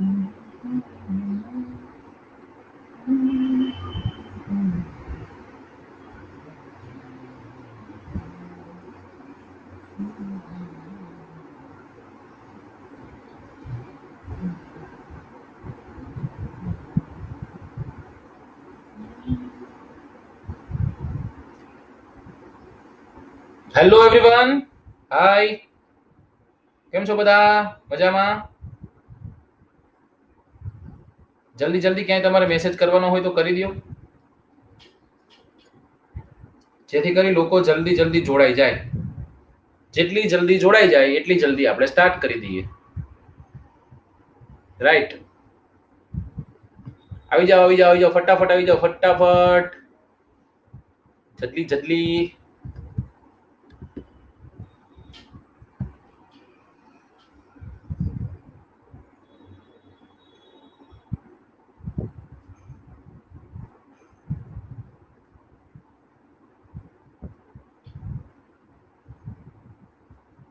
Hello everyone, હાય, કેમ છો બધા? મજામાં? જલ્દી જલ્દી ક્યાંય તમારે મેસેજ કરવાનો હોય તો કરી દો, જેથી કરી લોકો જલ્દી જલ્દી જોડાઈ જાય. જેટલી જલ્દી જોડાઈ જાય એટલી જલ્દી આપણે સ્ટાર્ટ કરી દઈએ. રાઈટ, આવી જાઓ આવી જાઓ આવી જાઓ, ફટાફટ આવી જાઓ, ફટાફટ, જલ્દી જલ્દી.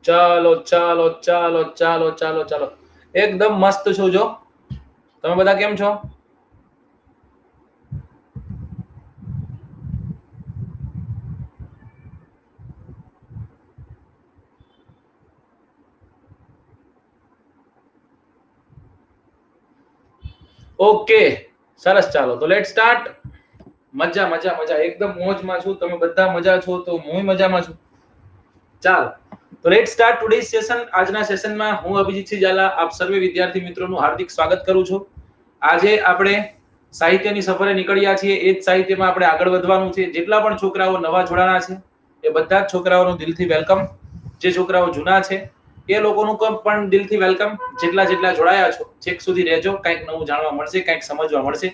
ચાલો ચાલો ચાલો ચાલો ચાલો ચાલો, એકદમ મસ્ત છું. જો તમે બધા કેમ છો? ઓકે, સરસ. ચાલો તો લેટ સ્ટાર્ટ. મજા મજા મજા, એકદમ મોજમાં છું. તમે બધા મજા છો તો હું મજામાં છું. ચાલો તો લેટ સ્ટાર્ટ ટુડેઝ સેશન. આજના સેશનમાં હું અભિજીત સિંહ ઝાલા આપ સર્વે વિદ્યાર્થી મિત્રોનું હાર્દિક સ્વાગત કરું છું. આજે આપણે સાહિત્યની સફરે નીકળ્યા છીએ. એ જ સાહિત્યમાં આપણે આગળ વધવાનું છે. જેટલા પણ છોકરાઓ નવા જોડાણા છે એ બધા જ છોકરાઓનું દિલથી વેલકમ. જે છોકરાઓ જૂના છે એ લોકોનું પણ દિલથી વેલકમ. જેટલા જોડાયા છો છેક સુધી રહેજો, કંઈક નવું જાણવા મળશે, કંઈક સમજવા મળશે.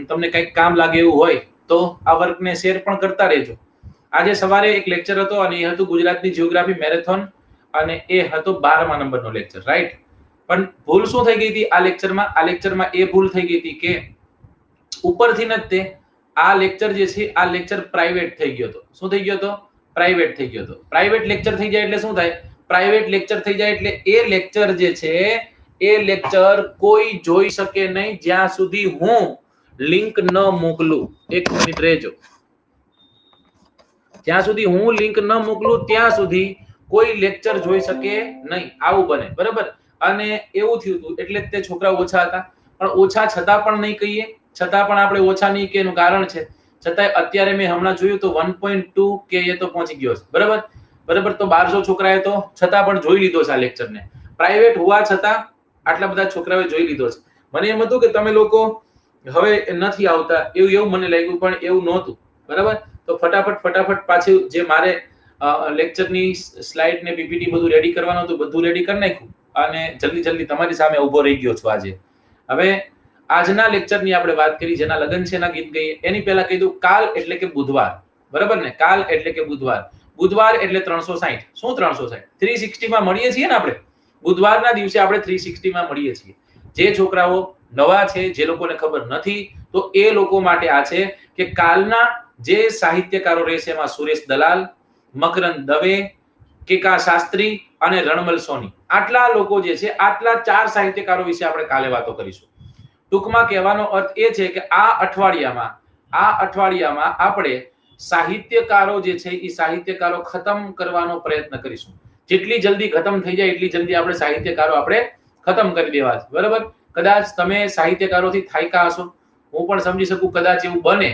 તમને કંઈક કામ લાગે એવું હોય તો આ વર્કને શેર પણ કરતા રહેજો. આજે સવારે એક લેક્ચર હતો અને એ હતું ગુજરાતની જીઓગ્રાફી મેરેથોન, અને એ હતો 12મા નંબરનો લેક્ચર. રાઈટ, પણ ભૂલ શું થઈ ગઈ હતી આ લેક્ચરમાં? એ ભૂલ થઈ ગઈ હતી કે ઉપરથી જ તે આ લેક્ચર જે છે આ લેક્ચર પ્રાઇવેટ થઈ ગયો હતો. શું થઈ ગયો હતો? પ્રાઇવેટ થઈ ગયો હતો. પ્રાઇવેટ લેક્ચર થઈ જાય એટલે શું થાય? પ્રાઇવેટ લેક્ચર થઈ જાય એટલે એ લેક્ચર જે છે એ લેક્ચર કોઈ જોઈ શકે નહીં જ્યાં સુધી હું લિંક ન મોકલું. એક મિનિટ રહેજો. જ્યાં સુધી હું લિંક ન મોકલું ત્યાં સુધી કોઈ લેક્ચર જોઈ શકે નહીં. આવું બને, બરાબર? અને એવું થયું હતું એટલે તે છોકરા ઓછા હતા. પણ ઓછા છતાં પણ નહીં કહીએ, છતાં પણ આપણે ઓછા નહીં કે એનું કારણ છે. છતાંય અત્યારે મેં હમણાં જોયું તો 1.2 કે એ તો પહોંચી ગયો છે. બરાબર બરાબર, તો 1200 છોકરાએ તો છતાં પણ જોઈ લીધો છે આ લેક્ચરને. પ્રાઇવેટ હોવા છતાં આટલા બધા છોકરાઓએ જોઈ લીધો છે. મને એમ હતું કે તમે લોકો હવે નથી આવતા એવું મને લાગ્યું, પણ એવું નહોતું. બરાબર, તો ફટાફટ પાછું જે મારે લેક્ચરની સ્લાઇડ ને પીપીટી બધું રેડી કરવાનું હતું બધું રેડી કરી નાખ્યું અને જલ્દી તમારી સામે ઊભો રહી ગયો છું આજે. હવે આજના લેક્ચરની આપણે વાત કરી, જેના લગ્ન છે એના ગીત ગઈએ. એની પહેલા કહી દઉં, કાલ એટલે કે બુધવાર. બરાબર ને? કાલ એટલે કે બુધવાર. બુધવાર એટલે 360. શું 360? 360 માં મળીએ છીએ ને આપણે. બુધવારના દિવસે આપણે 360 માં મળીએ છીએ. જે છોકરાઓ નવા છે, જે લોકોને ખબર નથી, તો એ લોકો માટે આ છે કે કાલના જે સાહિત્યકારો રહેશે એમાં સુરેશ દલાલ, મકરંદ દવે, કેકા શાસ્ત્રી અને રણમલ સોની, આટલા લોકો જે છે, આટલા 4 સાહિત્યકારો વિશે આપણે કાલે વાતો કરીશું. ટૂંકમાં કહેવાનો અર્થ એ છે કે આ અઠવાડિયામાં આપણે સાહિત્યકારો જે છે એ સાહિત્યકારો ખતમ કરવાનો પ્રયત્ન કરીશું. જેટલી જલ્દી ખતમ થઈ જાય એટલી જલ્દી આપણે સાહિત્યકારો આપણે ખતમ કરી દેવા છે. બરાબર? કદાચ તમે સાહિત્યકારોથી થાક્યા હશો, હું પણ સમજી શકું. કદાચ એવું બને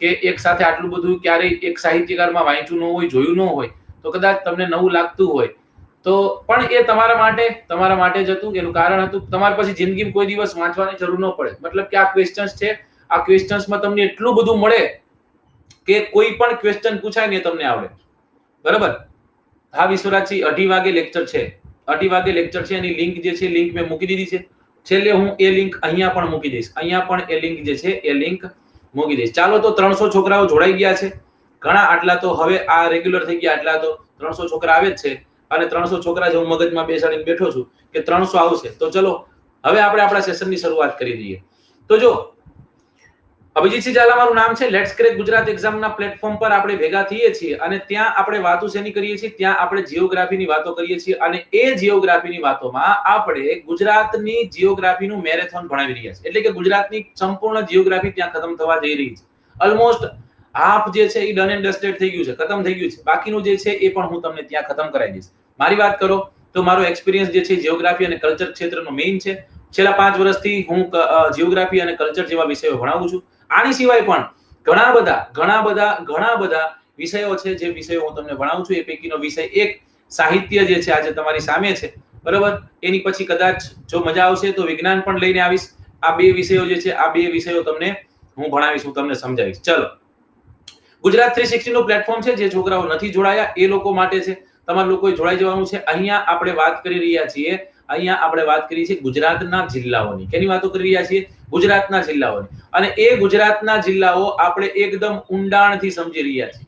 કે એક સાથે આટલું બધું ક્યારેય એક સાહિત્યકારમાં વાંચ્યું ન હોય, જોયું ન હોય, તો કદાચ તમને નવું લાગતું હોય, તો પણ એ તમારા માટે જ હતું. એનું કારણ હતું તમારે પછી જિંદગીમાં કોઈ દિવસ વાંચવાની જરૂર ન પડે. મતલબ કે આ ક્વેશ્ચન્સ છે, આ ક્વેશ્ચન્સમાં તમને એટલું બધું મળે કે કોઈ પણ ક્વેશ્ચન પૂછાય ને તમને આવડે. બરાબર? હા વિશ્વરાજસિંહ, 2:30 વાગે લેક્ચર છે. 2:30 વાગે લેક્ચર છે. એની લિંક જે છે લિંક મેં મૂકી દીધી છે. છેલ્લે હું એ લિંક અહીંયા પણ મૂકી દઈશ. અહીંયા પણ એ લિંક જે છે એ લિંક મૂકી દઈશ. ચાલો, તો 300 છોકરાઓ જોડાઈ ગયા છે. ઘણા આટલા તો હવે આ રેગ્યુલર થઈ ગયા. આટલા તો 300 છોકરા આવે જ છે. અને 300 છોકરા જે હું મગજમાં બેસાડીને બેઠો છું કે 300 આવશે. તો ચલો હવે આપણે આપણા સેશનની શરૂઆત કરી દઈએ. તો જો અભિજીતસિંહ ઝાલા મારું નામ છે. લેટ્સ ક્રેક ગુજરાત એક્ઝામના પ્લેટફોર્મ પર આપણે ભેગા થઈએ છીએ અને ત્યાં આપણે વાતો શેની કરીએ છીએ? ત્યાં આપણે જીઓગ્રાફીની વાતો કરીએ છીએ અને એ જીઓગ્રાફીની વાતોમાં આપણે ગુજરાતની જીઓગ્રાફીનું મેરેથોન ભણાવી રહ્યા છીએ. એટલે કે ગુજરાતની સંપૂર્ણ જીઓગ્રાફી ત્યાં ખતમ થવા જઈ રહી છે. ઓલમોસ્ટ હાફ જે છે એ ડન એન્ડ ડસ્ટેડ થઈ ગયું છે, ખતમ થઈ ગયું છે. બાકીનું જે છે એ પણ હું તમને ત્યાં ખતમ કરાવી દઈશ. મારી વાત કરો તો મારો એક્સપિરિયન્સ જે છે જીઓગ્રાફી અને કલ્ચર ક્ષેત્રનો મેઇન છે. છેલ્લા 5 વર્ષથી હું જીઓગ્રાફી અને કલ્ચર જેવા વિષયો ભણાવું છું. આની સિવાય પણ ઘણા બધા વિષયો છે જે વિષયો હું તમને ભણાવું છું. એ પૈકીનો વિષય એક સાહિત્ય જે છે આજે તમારી સામે છે, બરાબર. એની પછી કદાચ જો મજા આવશે તો વિજ્ઞાન પણ લઈને આવીશ. આ 2 વિષયો જે છે આ 2 વિષયો તમને હું ભણાવીશ, હું તમને સમજાવીશ. ચલો, ગુજરાત 360 નું પ્લેટફોર્મ છે. જે છોકરાઓ નથી જોડાયા એ લોકો માટે છે. તમારે લોકોએ જોડાઈ જવાનું છે. અહીંયા આપણે વાત કરી રહ્યા છીએ ગુજરાતના જિલ્લાઓની. કેની વાતો કરી રહ્યા છીએ? ગુજરાતના જિલ્લાઓની. અને એ ગુજરાતના જિલ્લાઓ આપણે એકદમ ઊંડાણથી સમજી રહ્યા છીએ.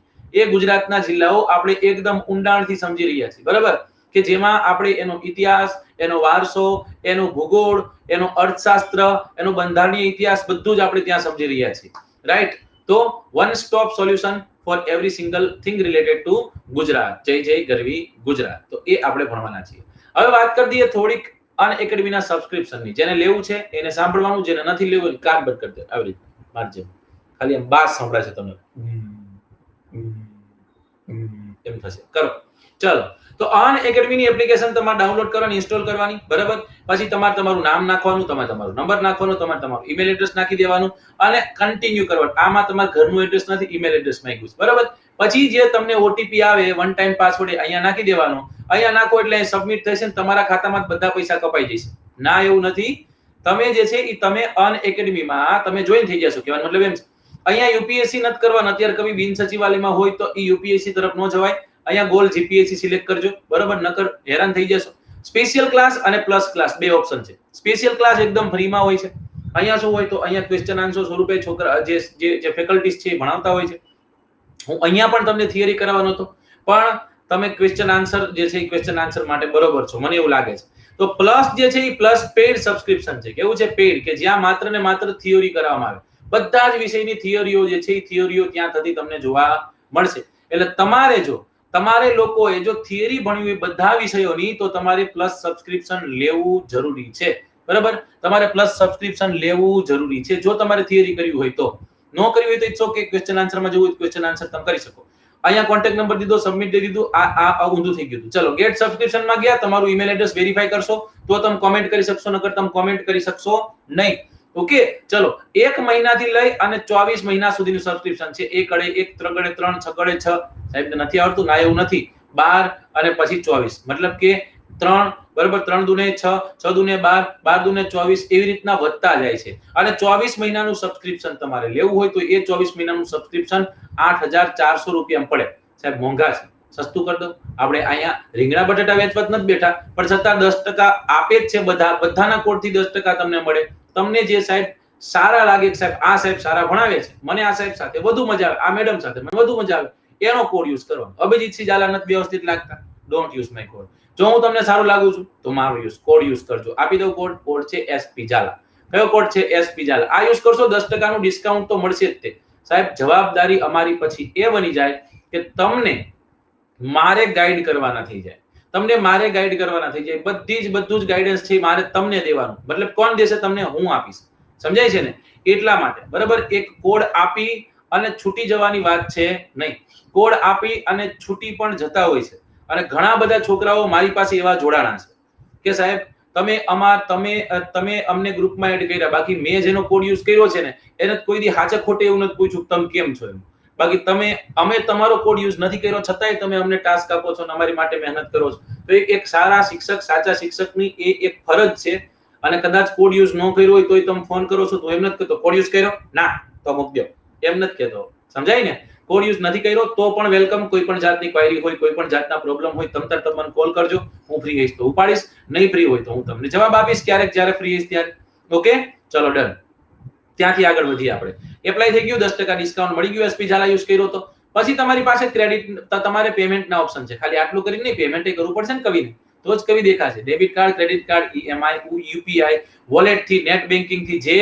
બરાબર, કે જેમાં આપણે એનો ઇતિહાસ, એનો વારસો, એનો ભૂગોળ, એનો અર્થશાસ્ત્ર, એનો બંધારણીય ઇતિહાસ બધું જ આપણે ત્યાં સમજી રહ્યા છીએ. રાઈટ? તો one stop solution for every single thing related to Gujarat. જય ગરવી ગુજરાત. તો એ આપણે ભણવાના છીએ. હવે વાત કરી દઈએ થોડીક અનએકેડમીના સબસ્ક્રિપ્શનની. જેને લેવું છે એને સાંભળવાનું, જેને નથી લેવું કાન બંધ કરી દે. આવી રીતે મારજે, ખાલી આમ બાસ સંભળાય છે તમને, એમ થશે. કરો. ચલો, તો અનએકેડમીની એપ્લિકેશન તમારે ડાઉનલોડ કરવાની, ઇન્સ્ટોલ કરવાની. બરાબર. પછી તમારે તમારું નામ નાખવાનું, તમારો નંબર નાખવાનો, તમારું ઈમેલ એડ્રેસ નાખી દેવાનું અને કન્ટિન્યુ કરવાનું. આમાં તમારા ઘરનું એડ્રેસ નથી, ઈમેલ એડ્રેસ માંગ્યું છે. બરાબર. પછી જે તમને ઓટીપી આવે, વન ટાઈમ પાસવર્ડ અહીંયા નાખી દેવાનો. અહીંયા નાખો એટલે સબમિટ થશે ને તમારા ખાતામાં બધા પૈસા કપાઈ જશે. ના, એવું નથી. તમે જે છે એ તમે અનએકેડમીમાં તમે જોઈન થઈ જશો. કહેવાનો મતલબ એમ છે, અહીંયા યુપીએસસી નથી કરવાનું. અત્યારે કવિ બિન સચિવાલયમાં હોય તો એ યુપીએસસી તરફ ન જવાય. અહીંયા ગોલ જીપીએસસી સિલેક્ટ કરજો. બરાબર, નકર હેરાન થઈ જશો. સ્પેશિયલ ક્લાસ અને પ્લસ ક્લાસ 2 ઓપ્શન છે. સ્પેશિયલ ક્લાસ એકદમ ફ્રીમાં હોય છે. અહીંયા શું હોય તો અહીંયા ક્વેશ્ચન આન્સર સ્વરૂપે છોકરા જે ફેકલ્ટીઝ છે એ ભણાવતા હોય છે. હું અહીંયા પણ તમને થિયરી કરાવવાનો હતો, પણ તમે ક્વેશ્ચન આન્સર જે છે એ ક્વેશ્ચન આન્સર માટે બરોબર છો, મને એવું લાગે છે. તો પ્લસ જે છે એ પ્લસ પેડ સબસ્ક્રિપ્શન છે. કેવું છે? પેડ, કે જ્યાં માત્ર ને માત્ર થિયરી કરવામાં આવે. બધા જ વિષયની થિયરીઓ જે છે એ થિયરીઓ ત્યાં થતી તમને જોવા મળશે. એટલે તમારે લોકોએ જો થિયરી ભણવી હોય બધા વિષયોની, તો તમારે પ્લસ સબસ્ક્રિપ્શન લેવું જરૂરી છે. બરાબર, તમારે પ્લસ સબસ્ક્રિપ્શન લેવું જરૂરી છે જો તમારે થિયરી કરવી હોય તો. નો કરવી હોય તો ઇટ્સ ઓકે, ક્વેશ્ચન આન્સરમાં જવું હોય ક્વેશ્ચન આન્સર તમે કરી શકો. અહીંયા કોન્ટેક્ટ નંબર દીધો, સબમિટ દઈ દીધું. આ ઊંધું થઈ ગયું. ચલો, ગેટ સબસ્ક્રિપ્શન માં ગયા, તમારું ઈમેલ એડ્રેસ વેરીફાઈ કરશો તો તમે કોમેન્ટ કરી શકશો, નકર તમે કોમેન્ટ કરી શકશો નહીં. ઓકે, ચલો. 1 મહિનાથી લઈ અને 24 મહિના સુધીનું સબસ્ક્રિપ્શન છે. 1 અડે 1, 3 અડે 3, 6 અડે 6. સાહેબ નથી આવડતું? ના, એવું નથી. 12 અને પછી 24, મતલબ કે 3, બરાબર. 3 દુને 6, 6 દુને 12, 12 દુને 24, એવી રીતના વધતા જાય છે. અને 24 મહિનાનું સબસ્ક્રિપ્શન તમારે લેવું હોય તો એ 24 મહિનાનું સબસ્ક્રિપ્શન 8,400 રૂપિયામાં પડે. સાહેબ મોંઘા છે, સસ્તું કરી દો. આપણે અહીંયા રીંગણા બટાટા વેચવા નથી બેઠા, પણ છતાં 10% આપે જ છે. બધાના કોડથી 10% તમને મળે. તમને જે સાહેબ સારા લાગે કે સાહેબ આ સાહેબ સારા ભણાવે છે, મને આ સાહેબ સાથે વધુ મજા આવે, આ મેડમ સાથે મને વધુ મજા આવે, એનો કોડ યુઝ કરવાનો. અભિજીતસિંહ ઝાલા નથી વ્યવસ્થિત લાગતા, ડોન્ટ યુઝ માય કોડ. જો હું તમને સારું લાગુ છું તો મારો કોડ યુઝ કરજો. આપી દઉં કોડ છે એસપી ઝાલા. કયો કોડ છે? એસપી ઝાલા. આ યુઝ કરશો 10% નું ડિસ્કાઉન્ટ તો મળશે જ તે. સાહેબ જવાબદારી અમારી પછી એ બની જાય કે તમને મારે ગાઈડ કરવાના થઈ જાય. બધું જ ગાઈડન્સ છે મારે તમને દેવાનું. મતલબ કોણ દેશે તમને? હું આપીશ. સમજાય છે ને? એટલા માટે બરાબર એક કોડ આપી અને છૂટી જવાની વાત છે નહીં. કોડ આપી અને છૂટી પણ જતા હોય છે. અને ઘણા બધા છોકરાઓ મારી પાસે એવા જોડાણા છે કે સાહેબ તમે અમને ગ્રુપમાં એડ કર્યા, બાકી મેં જેનો કોડ યુઝ કર્યો છે ને એને કોઈ દી હાચે ખોટે એવું નથી પૂછ્યું તમે કેમ છો એમ. બાકી અમે તમારો કોડ યુઝ નથી કર્યો છતાંય તમે અમને ટાસ્ક આપો છો અને અમારી માટે મહેનત કરો છો. તો એક સારા શિક્ષક, સાચા શિક્ષકની એ એક ફરજ છે. અને કદાચ કોડ યુઝ ન કર્યો હોય તોય તમે ફોન કરો છો તો એમ નથી કહેતો કોડ યુઝ કર્યો ના તો મૂકી દો, એમ નથી કહેતો. સમજાય ને? કોડ યુઝ નથી કર્યો તો પણ વેલકમ. કોઈ પણ જાતની ક્વેરી હોય, કોઈ પણ જાતના પ્રોબ્લેમ હોય, તમે મને કોલ કરજો. હું ફ્રી હઈશ તો ઉપાડીશ, નહીં ફ્રી હોય તો હું તમને જવાબ આપીશ ક્યારેક જ્યારે ફ્રી હઈશ ત્યારે. ઓકે, ચલો ડન. ત્યાંથી આગળ વધીએ આપણે. એપ્લાય થઈ ગયું, 10% ડિસ્કાઉન્ટ મળી ગયું. એસપી ઝાલા યુઝ કર્યો તો પછી તમારી પાસે ક્રેડિટ, તમારે પેમેન્ટના ઓપ્શન છે. ખાલી આટલું કરીને નહીં, પેમેન્ટ એ કરવું પડશે ને કવિને, તો જ કવિ દેખાશે. Debit card, credit card, EMI, UPI, wallet થી, નેટ બેન્કિંગ થી, જે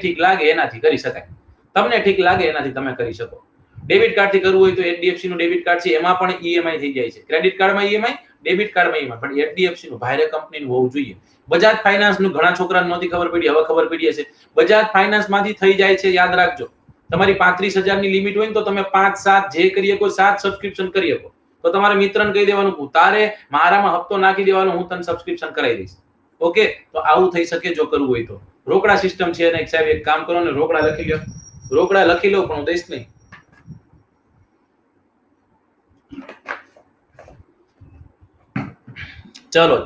ઠીક લાગે એનાથી કરી શકાય. તમને ઠીક લાગે એનાથી તમે કરી શકો. ડેબિટ કાર્ડ થી કરવું હોય તો HDFC નું ડેબિટ કાર્ડ છે, એમાં પણ EMI થઈ જાય છે. ક્રેડિટ કાર્ડમાં EMI, ડેબિટ કાર્ડમાં EMI, પણ HDFC નું ભારે કંપનીનું હોવું જોઈએ. બજાજ ફાઇનાન્સ નું ઘણા છોકરાને નહોતી ખબર પડી, હવે ખબર પડી હશે. બજાજ ફાઇનાન્સ માંથી થઈ જાય છે, યાદ રાખજો. તમારી 35,000 ની લિમિટ હોય ને તો તમે 5-7 જે કરીએ કોઈ 7 સબસ્ક્રિપ્શન કરી શકો. તો તમારા મિત્રને કહી દેવાનું, તારે મારામાં હપ્તો નાખી દેવાનો, હું તને સબસ્ક્રિપ્શન કરાવી દઈશ. ઓકે, તો આવું થઈ શકે જો કરવું હોય તો. રોકડા સિસ્ટમ છે અને સાહેબ એક કામ કરો ને, રોકડા લખી લો. રોકડા લખી લો, પણ હું દઈશ નહીં. ચલો,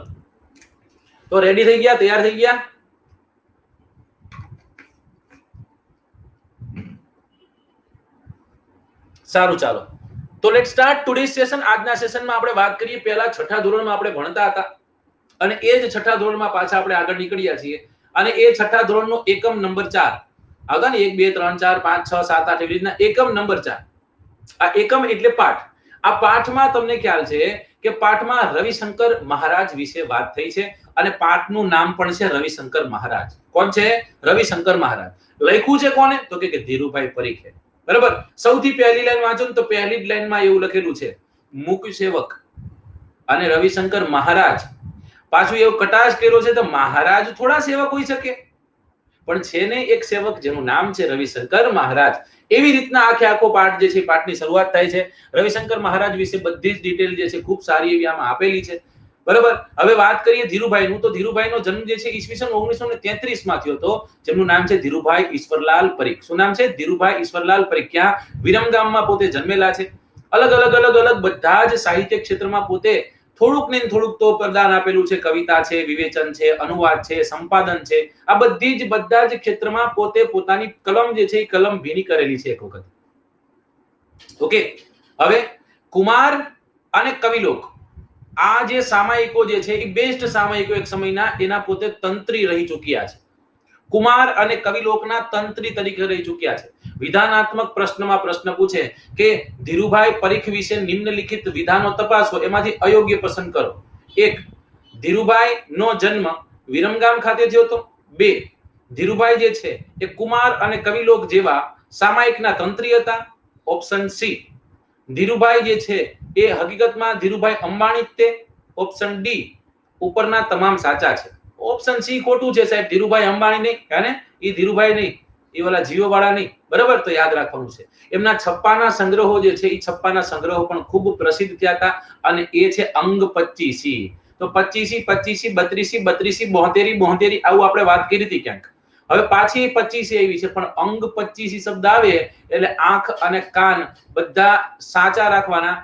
તો રેડી થઈ ગયા, તૈયાર થઈ ગયા? સારું, ચાલો તો લેટ સ્ટાર્ટ ટુડે સેશન. આજના સેશનમાં આપણે વાત કરીએ, પહેલા છઠ્ઠા ધોરણમાં આપણે ભણતા હતા અને એ જ છઠ્ઠા ધોરણમાં પાછા આપણે આગળ નીકળ્યા છીએ. અને એ છઠ્ઠા ધોરણનો એકમ નંબર 4 આવતા ને, 1 2 3 4 5 6 7 8 એવી રીતના એકમ નંબર 4. આ એકમ એટલે પાઠ. આ પાઠમાં તમને ખ્યાલ છે કે પાઠમાં રવિશંકર મહારાજ વિશે વાત થઈ છે અને પાઠનું નામ પણ છે રવિશંકર મહારાજ. કોણ છે? રવિશંકર મહારાજ. લખ્યું છે કોને? તો કે ધીરુભાઈ પરીખે. બરાબર. સૌથી પહેલી લાઈન વાંચો ને તો પહેલી જ લાઈનમાં એવું લખેલું છે, મુખ્ય સેવક અને રવિશંકર મહારાજ. પાછું એવું કટાશ કર્યો છે, તો મહારાજ થોડા સેવક હોઈ શકે, પણ છે ને એક સેવક જેનું નામ છે રવિશંકર મહારાજ. એવી રીતના આખો પાઠ જે છે, પાઠની શરૂઆત થાય છે. રવિશંકર મહારાજ વિશે બધી જ ડિટેલ જે છે ખૂબ સારી એવી આમાં આપેલી છે. બરાબર. હવે વાત કરીએ ધીરુભાઈ નું, તો ધીરુભાઈનો જન્મ જે છે ઈસવીસન 1933 માં થયો હતો, જેમનું નામ છે ધીરુભાઈ ઈશ્વરલાલ પરીખ. શું નામ છે? ધીરુભાઈ ઈશ્વરલાલ પરીખ. ક્યાં? વિરમગામમાં પોતે જન્મેલા છે. અલગ અલગ બધા જ સાહિત્ય ક્ષેત્રમાં પોતે થોડુંક ને થોડુંક તો પ્રદાન આપેલું છે. કવિતા છે, વિવેચન છે, અનુવાદ છે, સંપાદન છે. આ બધા જ ક્ષેત્રમાં પોતે પોતાની કલમ જે છે એ કલમ ભીની કરેલી છે એક વખત. ઓકે. હવે કુમાર અને કવિલોક, આ જે સામાયિકો જે છે એ બેસ્ટ સામાયિકો એક સમયના, એના પોતે તંત્રી રહી ચૂક્યા છે. કુમાર અને કવિલોકના તંત્રી તરીકે રહી ચૂક્યા છે. વિધાનાત્મક પ્રશ્નમાં પ્રશ્ન પૂછે કે ધીરુભાઈ પરીખ વિશે નિમ્નલિખિત વિધાનો તપાસો, એમાંથી અયોગ્ય પસંદ કરો. 1. ધીરુભાઈ નો જન્મ વિરમગામ ખાતે થયો હતો. 2. ધીરુભાઈ જે છે એ કુમાર અને કવિલોક જેવા સામાયિકના તંત્રી હતા. Option C. ધીરુભાઈ જે છે એ હકીકતમાં ધીરુભાઈ અંબાણી તે. Option D. ઉપરના તમામ સાચા છે. ઓપ્શન સી ખોટું છે સાહેબ. ધીરુભાઈ અંબાણી નહીં, અને એ ધીરુભાઈ નહીં, એ વાળા જીઓ વાળા નહીં. બરાબર. તો યાદ રાખવાનું છે. એમના છપ્પાના સંગ્રહો જે છે એ છપ્પાના સંગ્રહો પણ ખૂબ પ્રસિદ્ધ થયા હતા, અને એ છે અંગ 25. તો 25, 25, 32, 32, 72, 72 આવું આપણે વાત કરી હતી ક્યાંક. હવે પાછી 25 આવી છે, પણ અંગ 25 શબ્દ આવે એટલે આંખ અને કાન બધા સાચા રાખવાના,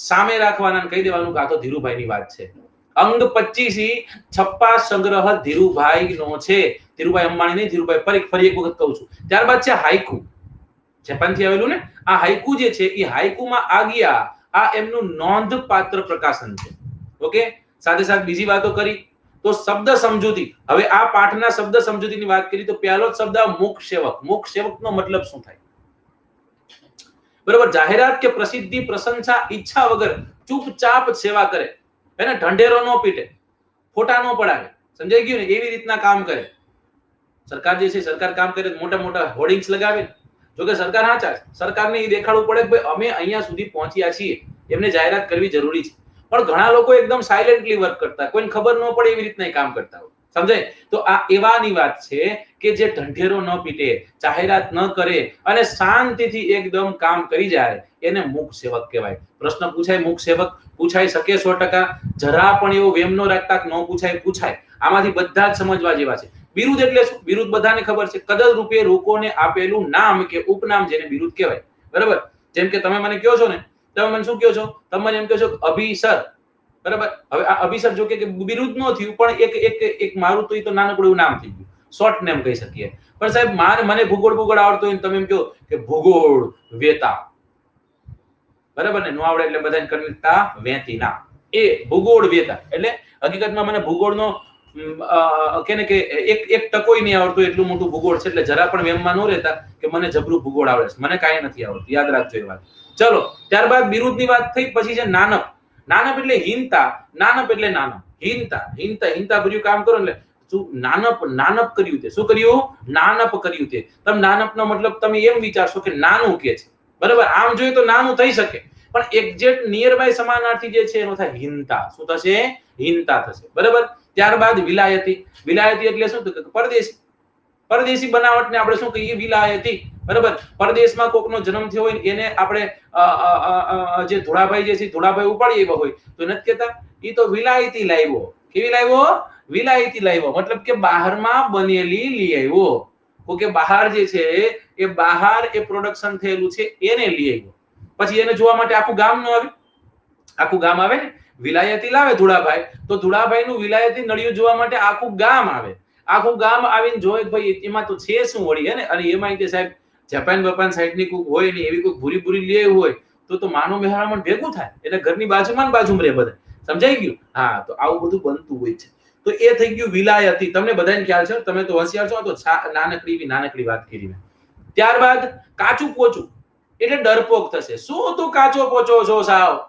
સામે રાખવાના, કહી દેવાનું કે આ તો ધીરુભાઈની વાત છે. અંગ 25 છપ્પા સંગ્રહ ધીરુભાઈ નો છે. ધીરુભાઈ અંબાણી નહીં, ધીરુભાઈ પરીખ. ફરી એક વખત કહું છું. ત્યારબાદ છે હાઈકુ, જાપાનથી આવેલું ને. આ હાઈકુ જે છે એ હાઈકુમાં આગિયા, આ એમનું નોંધપાત્ર પ્રકાશન છે. ઓકે. સાથે સાથે બીજી વાતો કરી તો શબ્દ સમજૂતી. હવે આ પાઠના શબ્દ સમજૂતીની વાત કરી તો પહેલો જ શબ્દ મુખ સેવક. મુખ સેવકનો મતલબ શું થાય? બરાબર. જાહેરાત કે પ્રસિદ્ધિ, પ્રશંસા ઈચ્છા વગર ચૂપચાપ સેવા કરે, એને ઢંઢેરો ન પીટે, ફોટા ન પડાવે, સમજાઈ ગયું ને? એવી રીતના કામ કરે. સરકાર જે છે, સરકાર કામ કરે, મોટા મોટા હોર્ડિંગ્સ લગાવે. જો કે સરકાર સાચા છે, સરકારને એ દેખાડવું પડે કે ભાઈ અમે અહીંયા સુધી પહોંચ્યા છીએ, એમને જાહેરાત કરવી જરૂરી છે. પણ ઘણા લોકો એકદમ સાયલેન્ટલી વર્ક કરતા, કોઈને ખબર ન પડે એવી રીતના કામ કરતા હોય, સમજાય? તો આ એવાની વાત છે કે જે ઢંઢેરો ન પીટે, જાહેરાત ન કરે અને શાંતિથી એકદમ કામ કરી જાય, એને મુખ સેવક કહેવાય. પ્રશ્ન પૂછાય, મુખ સેવક પૂછાઈ શકે 100%. જરા પણ એવો વેમ ન રાખતા કે ન પૂછાય, પૂછાય. આમાંથી બધા જ સમજવા જેવા છે. બિરુદ એટલે શું? બિરુદ બધાને ખબર છે. કદર રૂપે લોકોને આપેલું નામ કે ઉપનામ, જેને બિરુદ કહેવાય. બરાબર. જેમ કે તમે મને કહો છો ને, તમે મને શું કહો છો? તમે મને એમ કહો છો અભિસર. બરાબર. હવે આ અભિસર જો કે બિરુદ નો થયું, પણ એક મારું તો નાનકડું એવું નામ થઈ ગયું, શોર્ટ નેમ કહી શકીએ. પણ સાહેબ મને ભૂગોળ આવડતો હોય, તમે એમ કહો કે ભૂગોળ વેતા. બરાબર ને? નો આવડે એટલે બધાને કરતા વેતી ના. એ ભૂગોળ વેતા એટલે હકીકતમાં મને ભૂગોળનો કે એક ટકોય નહીં આવડતો, એટલું મોટું ભૂગોળ છે. એટલે જરા પણ વેમમાં ન રહેતા કે મને જબરું ભૂગોળ આવડે છે, મને કાંઈ નથી આવડતું. યાદ રાખજો એ વાત. ચલો, ત્યારબાદ બિરુદની વાત થઈ. પછી છે નાનપ. નાનપ એટલે હીનતા. નાનપ એટલે નાનપ. હીનતા ભર્યું કામ કરો એટલે શું નાનપ કર્યું તે શું કર્યું નાનપ કર્યું તે તમે નાનપનો મતલબ તમે એમ વિચારશો કે નાનું કે છે બરાબર આમ જોઈએ તો નાનું થઈ શકે પણ એક્ઝેક્ટ નિયર બાય સમાનાર્થી જે છે એનો થાય હિનતા શું થશે હિનતા થશે બરાબર ત્યારબાદ વિલાયતી વિલાયતી એટલે શું પરદેશી પરદેશી બનાવટને આપણે શું કહીએ વિલાયતી બરાબર પરદેશમાં કોકનો જન્મ થયો હોય એને આપણે જે ધોળાભાઈ જે છે ધોળાભાઈ ઉપાડી આવ્યા હોય તો નથી કહેતા ઈ તો વિલાયતી લાવ્યો કેવી લાવ્યો વિલાયતી લાવ્યો મતલબ કે બહારમાં બનેલી લઈ આવ્યો કે બહાર જે છે એ બહાર એ પ્રોડક્શન થયેલું છે એને લઈ આવ્યો પછી એને જોવા માટે આખું ગામ ન આવે આખું ગામ આવે ને વિલાયતી લાવે ધોળાભાઈ તો ધોળાભાઈ નું વિલાયતી નળિયું જોવા માટે આખું ગામ આવે આખું ગામ આવીને જોઈ ભાઈ એમાં તો છે શું વળી હે ને અને એમાં કે સાહેબ જાપાન સાઈડ ની કોઈ હોય ને એવી કોઈ ભૂરી ભૂરી લે હોય તો માનો મહેરામણ ભેગું થાય એટલે ઘરની બાજુમાં રહે બધા સમજાઈ ગયું હા તો આવું બધું બનતું હોય છે તો એ થઈ ગયું વિલાયતી તમને બધાને ખ્યાલ છે તમે તો હોશિયાર છો તો નાનકડી વાત કરી મેં ત્યારબાદ કાચું પોચું એટલે ડરપોક થશે શું તું કાચો પોચો છો સાવ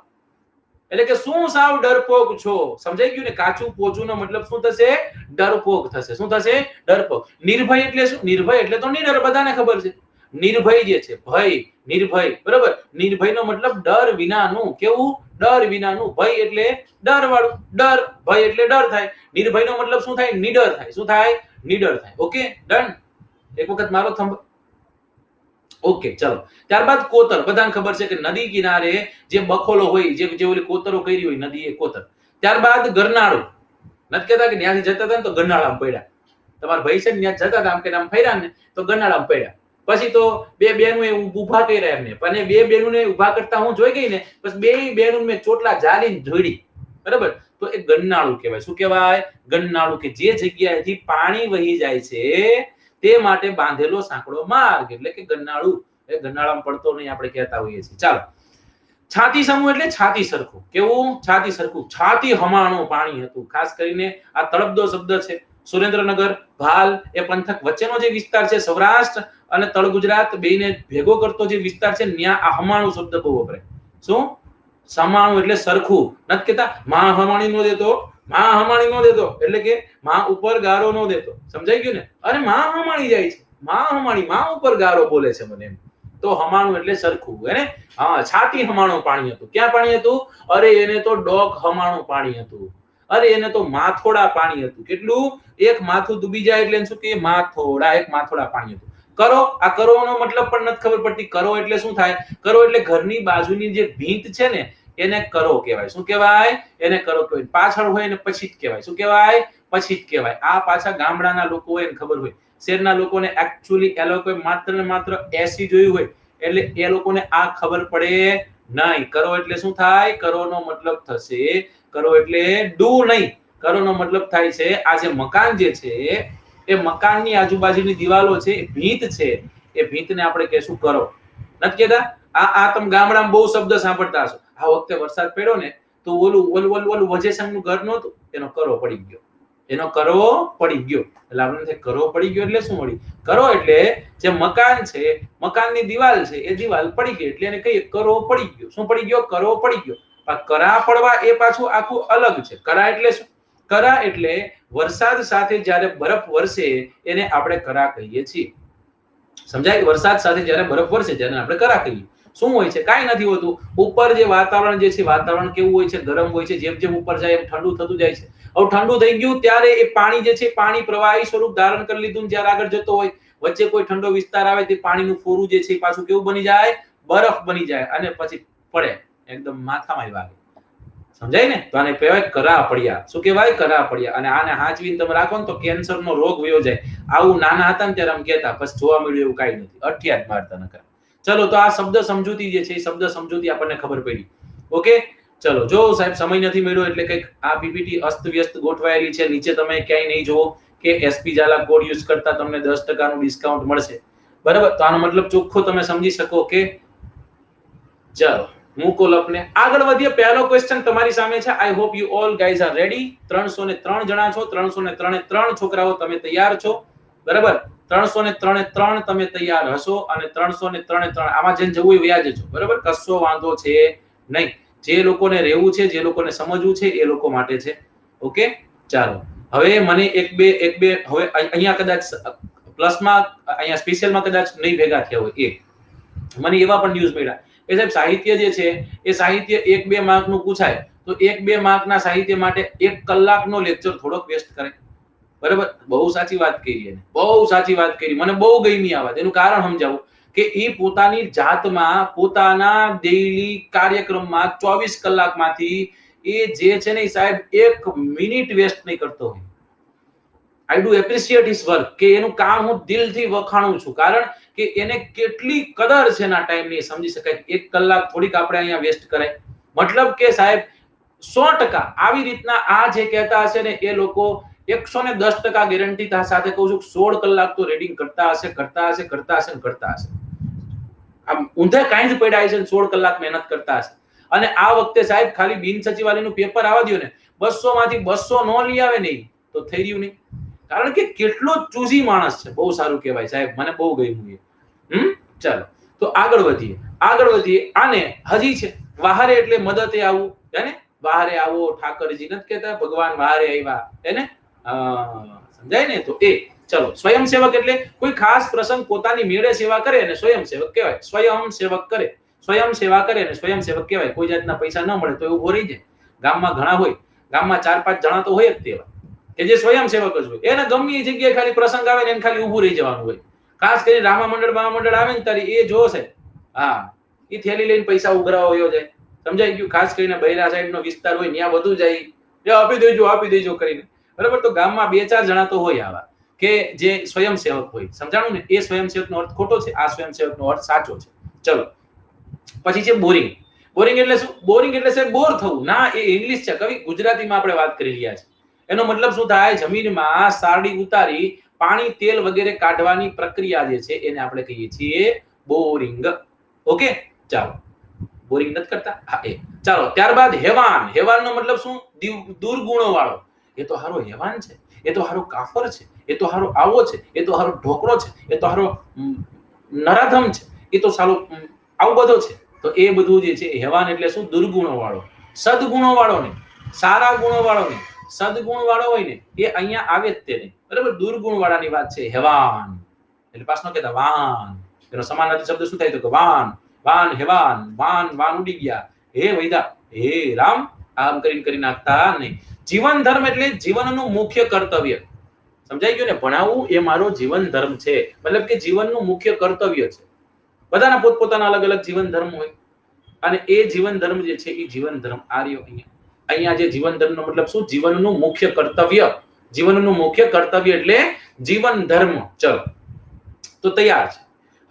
એટલે કે શું સાવ ડરપોક છો સમજાઈ ગયું ને કાચું પોચું નો મતલબ શું થશે ડરપોક થશે શું થશે ડરપોક નિર્ભય એટલે શું નિર્ભય એટલે તો નિડર બધાને ખબર છે નિર્ભય જે છે ભય નિર્ભય બરાબર નિર્ભય નો મતલબ ડર વિનાનું કેવું ડર વિનાનું ભય એટલે ડર વાળું ડર ભય એટલે ડર થાય નિર્ભય નો મતલબ શું થાય નિડર થાય શું થાય નિડર થાય ઓકે ડન એક વખત મારો થંભ ઓકે ચલો ત્યારબાદ કોતર બધાને ખબર છે કે નદી કિનારે જે બખોલો હોય જે ઓલી કોતરો કરી હોય નદી એ કોતર ત્યારબાદ ગરનાળું નથી કહેતા કે ત્યાંથી જતા હતા ને તો ગરનાળામાં પડ્યા તમારા ભાઈ છે ને ત્યાં જતા હતા આમ કે આમ ફર્યા ને તો ગરનાળામાં પડ્યા પછી તો બે બેનું ઉભા કર્યા એમને અને બે બેનું ઉભા કરતા હું જોઈ ગઈ ને પછી બે બેનું મેં ચોટલા જાલીને જોડી બરાબર તો એ ગરનાળું કહેવાય શું કહેવાય ગરનાળું કે જે જગ્યાએથી પાણી વહી જાય છે તે માટે બાંધેલો સાંકડો માર્ગ એટલે કે ગરનાળું એ ગરનાળામાં પડતો નહીં આપણે કહેતા હોઈએ છીએ ચાલો છાતી સમૂહ એટલે છાતી સરખું કેવું છાતી સરખું છાતી હમાણું પાણી હતું ખાસ કરીને આ તળપદો શબ્દ છે સુરેન્દ્રનગર ભાલ એ પંથક વચ્ચેનો જે વિસ્તાર છે સૌરાષ્ટ્ર અને તળ ગુજરાત બેને ભેગો કરતો જે વિસ્તાર છે ત્યાં આ હમાણું શબ્દ બહુ વપરાય શું સમાણું એટલે સરખું નથી કહેતા માં હમાણી નો દેતો માં હમાણી નો દેતો એટલે કે માં ઉપર ગારો નો દેતો સમજાઈ ગયું ને અરે માં હમાણી જાય છે માં હમાણી માં ઉપર ગારો બોલે છે મને એમ તો હમાણું એટલે સરખું હે ને હા છાતી હમાણું પાણી હતું ક્યાં પાણી હતું અરે એને તો ડોક હમાણું પાણી હતું અરે એને તો માથોડા પાણી હતું કેટલું એક માથું ડૂબી જાય એટલે શું કે માથોડા એક માથોડા પાણી હતું કરો આ કરો નો મતલબ પણ નથી ખબર પડતી કરો એટલે શું થાય કરો એટલે ઘરની બાજુની જે ભીંત છે ને એને કરો કહેવાય શું કહેવાય એને કરો કહેવાય પાછળ હોય એને પછી જ કહેવાય શું કહેવાય પછી જ કહેવાય આ પાછા ગામડાના લોકો હોય એને ખબર હોય શહેરના લોકોને એકચ્યુઅલી એ લોકો માત્ર ને માત્ર એસી જોયું હોય એટલે એ લોકોને આ ખબર પડે નહીં કરો એટલે શું થાય કરો નો મતલબ થશે કરો એટલે ડુ નહીં કરો નો મતલબ થાય છે આ જે મકાન જે છે એ મકાનની આજુબાજુની દિવાલો છે એ ભીંત છે એ ભીંતને આપણે કહેશું કરો નથી કહેતા આ તમે ગામડામાં બહુ શબ્દ સાંભળતા હશો આ વખતે વરસાદ પડ્યો ને તો ઓલું વજેસંગનું ઘર નહોતું એનો કરો પડી ગયો એનો કરો પડી ગયો એટલે આપણે કરો પડી ગયો એટલે શું મળી કરો એટલે જે મકાન છે મકાનની દિવાલ છે એ દિવાલ પડી ગઈ એટલે એને કહીએ કરો પડી ગયો શું પડી ગયો કરો પડી ગયો કરા પડવા એ પાછું આખું અલગ છે કરા એટલે શું કરા એટલે વરસાદ સાથે જ્યારે બરફ વરસે એને આપણે કરા કહીએ છીએ સમજાય વરસાદ સાથે જ્યારે બરફ વરસે ત્યારે આપણે કરા કહીએ શું હોય છે કાઈ નથી હોતું ઉપર જે વાતાવરણ જે છે વાતાવરણ કેવું હોય છે ગરમ હોય છે જેમ જેમ ઉપર જાય એમ ઠંડુ થતું જાય છે હવે ઠંડુ થઈ ગયું ત્યારે એ પાણી જે છે પાણી પ્રવાહી સ્વરૂપ ધારણ કરી લીધું જ્યારે આગળ જતો હોય વચ્ચે કોઈ ઠંડો વિસ્તાર આવે તે પાણીનું ફોરું જે છે પાછું કેવું બની જાય બરફ બની જાય અને પછી પડે એકદમ માથામાં વાગે સમજાય ને તો આને કહેવાય કરા પડ્યા શું કહેવાય કરા પડ્યા અને આને હાંચવીને તમે રાખો ને તો કેન્સર નો રોગ વયો જાય આવું નાના હતા ને ત્યારે આમ કહેતા પછી જોવા મળ્યું એવું કઈ નથી અઠિયાત મારતા નકર ચલો તો આ શબ્દ સમજૂતી જે છે એ શબ્દ સમજૂતી આપણને ખબર પડી ઓકે ચલો જો સાહેબ સમય નથી મળ્યો એટલે કઈક આ પીપીટી અસ્તવ્યસ્ત ગોઠવાયેલી છે નીચે તમે ક્યાંય નહીં જોવો કે એસપી ઝાલા કોડ યુઝ કરતા તમને 10% નું ડિસ્કાઉન્ટ મળશે બરાબર તો આનો મતલબ ચોખ્ખો તમે સમજી શકો કે ચલો મૂકો લપને આગળ વધીએ પહેલો ક્વેશ્ચન તમારી સામે છે I hope you all guys are ready 303 જણા છો 303 છોકરાઓ તમે તૈયાર છો બરાબર 303 તમે તૈયાર હશો અને 303 આમાં જેને જવું હોય વ્યાજ છો બરાબર કશો વાંધો છે નહીં જે લોકોને રહેવું છે જે લોકોને સમજવું છે એ લોકો માટે છે ઓકે ચાલો હવે મને એક બે હવે અહીંયા કદાચ પ્લસમાં અહીંયા સ્પેશિયલમાં કદાચ નહીં ભેગા થયા હોય મને એવા પણ ન્યૂઝ મળ્યા કે સાહેબ સાહિત્ય જે છે એ સાહિત્ય 1-2 માર્કનું પૂછાય તો 1-2 માર્કના સાહિત્ય માટે 1 કલાકનો લેક્ચર થોડોક વેસ્ટ કરે. બરાબર, બહુ સાચી વાત કરી એને, બહુ સાચી વાત કરી, મને બહુ ગમી આ વાત. એનું કારણ સમજાવું કે એ પોતાની જાતમાં પોતાના ડેઈલી કાર્યક્રમમાં 24 કલાકમાંથી એ જે છે ને સાહેબ 1 મિનિટ વેસ્ટ નહીં કરતો હોય. I do appreciate his work, કે એનું કામ હું દિલથી વખાણું છું, કારણ કે એને કેટલી કદર છે એના ટાઈમની સમજી શકાય. 1 કલાક થોડીક આપણે અહીંયા વેસ્ટ કરાય. મતલબ કે સાહેબ 100% આવી રીતના આ જે કહેતા હશે ને એ લોકો 110% ગેરંટી સાથે કહું છું 16 કલાક તો રીડિંગ કરતા હશે. આમ ઊંધે કાંઈ જ પડ્યા છે 16 કલાક મહેનત કરતા હશે. અને આ વખતે સાહેબ ખાલી બિન સચિવાલયનું પેપર આવવા દો ને, 200 માંથી 200 નો લઈ આવે નહીં તો થઈ રહ્યું નહીં. કારણ કે કેટલો ચૂઝી માણસ છે. બહુ સારું કહેવાય સાહેબ, મને બહુ ગમ્યું એ. ચાલો તો આગળ વધીએ. આને હજી છે વાહરે એટલે મદદે આવવું, હે ને? વાહરે આવો ઠાકરજી નથી કહેતા, ભગવાન વાહરે આવ્યા, હે ને? સમજાય ને? તો એ ચલો સ્વયંસેવક એટલે કોઈ ખાસ પ્રસંગ પોતાની મેળે સેવા કરે અને સ્વયંસેવક કહેવાય. સ્વયંસેવા કરે અને સ્વયંસેવક કહેવાય. કોઈ જાતના પૈસા ન મળે તો ઉભો રહી જાય. ગામમાં ઘણા હોય, ગામમાં 4-5 જણા તો હોય જ તેવા કે જે સ્વયંસેવક જ હોય. એને ગમે એ જગ્યાએ ખાલી પ્રસંગ આવે ને એને ખાલી ઊભું રહી જવાનું હોય. ખાસ કરીને રામા મંડળ આવે ને ત્યારે એ જોશે, હા, એ થેલી લઈને પૈસા ઉઘરાવો હોય જાય. સમજાઈ ગયું? ખાસ કરીને બૈરા સાઈડનો વિસ્તાર હોય ત્યાં બધું જાય, એ આપી દેજો કરીને. બરાબર, તો ગામમાં 2-4 જણા તો હોય આવા કે જે સ્વયંસેવક હોય. સમજાણું ને? એ સ્વયંસેવકનો અર્થ ખોટો છે, આ સ્વયંસેવકનો અર્થ સાચો છે. ચલો પછી છે બોરિંગ. બોરિંગ એટલે શું? બોરિંગ એટલે છે બોર થવું. ના, એ ઇંગ્લિશ છે કવિ, ગુજરાતીમાં આપણે વાત કરી રહ્યા છે. એનો મતલબ શું થાય? જમીનમાં સારડી ઉતારી પાણી, તેલ વગેરે કાઢવાની પ્રક્રિયા જે છે એને આપણે કહીએ છીએ બોરિંગ. ઓકે, ચાલો બોરિંગ નથી કરતા. હા, એ ચાલો. ત્યારબાદ હેવાન. હેવાનનો મતલબ શું? દુર્ગુણો વાળો. એ તો હારો હેવાન છે, એ તો હારો કાફર છે, એ તો હારો આવો છે, એ તો હારો ઢોકળો છે, એ તો હારો નરાધમ છે, એ તો સાલો આવું બધો છે. તો એ બધું જે છે હેવાન એટલે શું? દુર્ગુણો વાળો. સદગુણો વાળો નહીં, સારા ગુણો વાળો નહીં, સદગુણ વાળો હોય ને એ અહીંયા આવે જ તે નહીં. બરાબર, દુર્ગુણ વાળાની વાત છે હેવાન. એટલે પાછનો કહેતા વાન. એનો સમાનાર્થી શબ્દ શું થાય? તો કે વાન હેવાન. વાન ઉડી ગયા, હે વૈદા, હે રામ, આમ કરી નાખતા નહીં. જીવન ધર્મ એટલે જીવનનું મુખ્ય કર્તવ્ય. સમજાઈ ગયું ને? ભણાવવું એ મારો જીવન ધર્મ છે. મતલબ કે જીવનનું મુખ્ય કર્તવ્ય છે. બધાના પોતપોતાના અલગ અલગ જીવન ધર્મ હોય અને એ જીવન ધર્મ જે છે એ જીવન ધર્મ આર્યો અહીંયા જે જીવન ધર્મનો મતલબ શું? જીવનનું મુખ્ય કર્તવ્ય. જીવનનું મુખ્ય કર્તવ્ય એટલે જીવન ધર્મ. ચલો તો તૈયાર છે?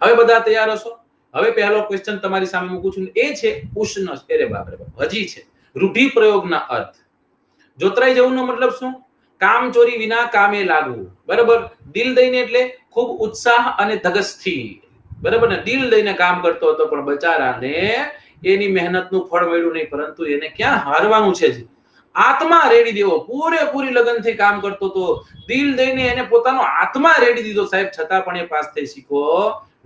હવે બધા તૈયાર હશો? હવે પહેલો ક્વેશ્ચન તમારી સામે મૂકું છું, એ છે ઉષ્ણ. અરે બાપ રે બાપ, હજી છે રૂઢિપ્રયોગના અર્થ. જોતરાઈ જવું નો મતલબ શું? કામ ચોરી વિના કામે લાગવું. બરાબર, દિલ દઈને એટલે ખૂબ ઉત્સાહ અને ધગસથી. બરાબર ને? દિલ દઈને કામ કરતો હતો પણ બચારાને એની મહેનતનું ફળ મળ્યું નહીં, પરંતુ એને ક્યાં હારવાનું છે? આત્મા રેડી દેવો. પૂરેપૂરી લગનથી કામ કરતો હતો, દિલ દઈને એને પોતાનો આત્મા રેડી દીધો સાહેબ, છતાં પણ એ પાસ થઈ શીખો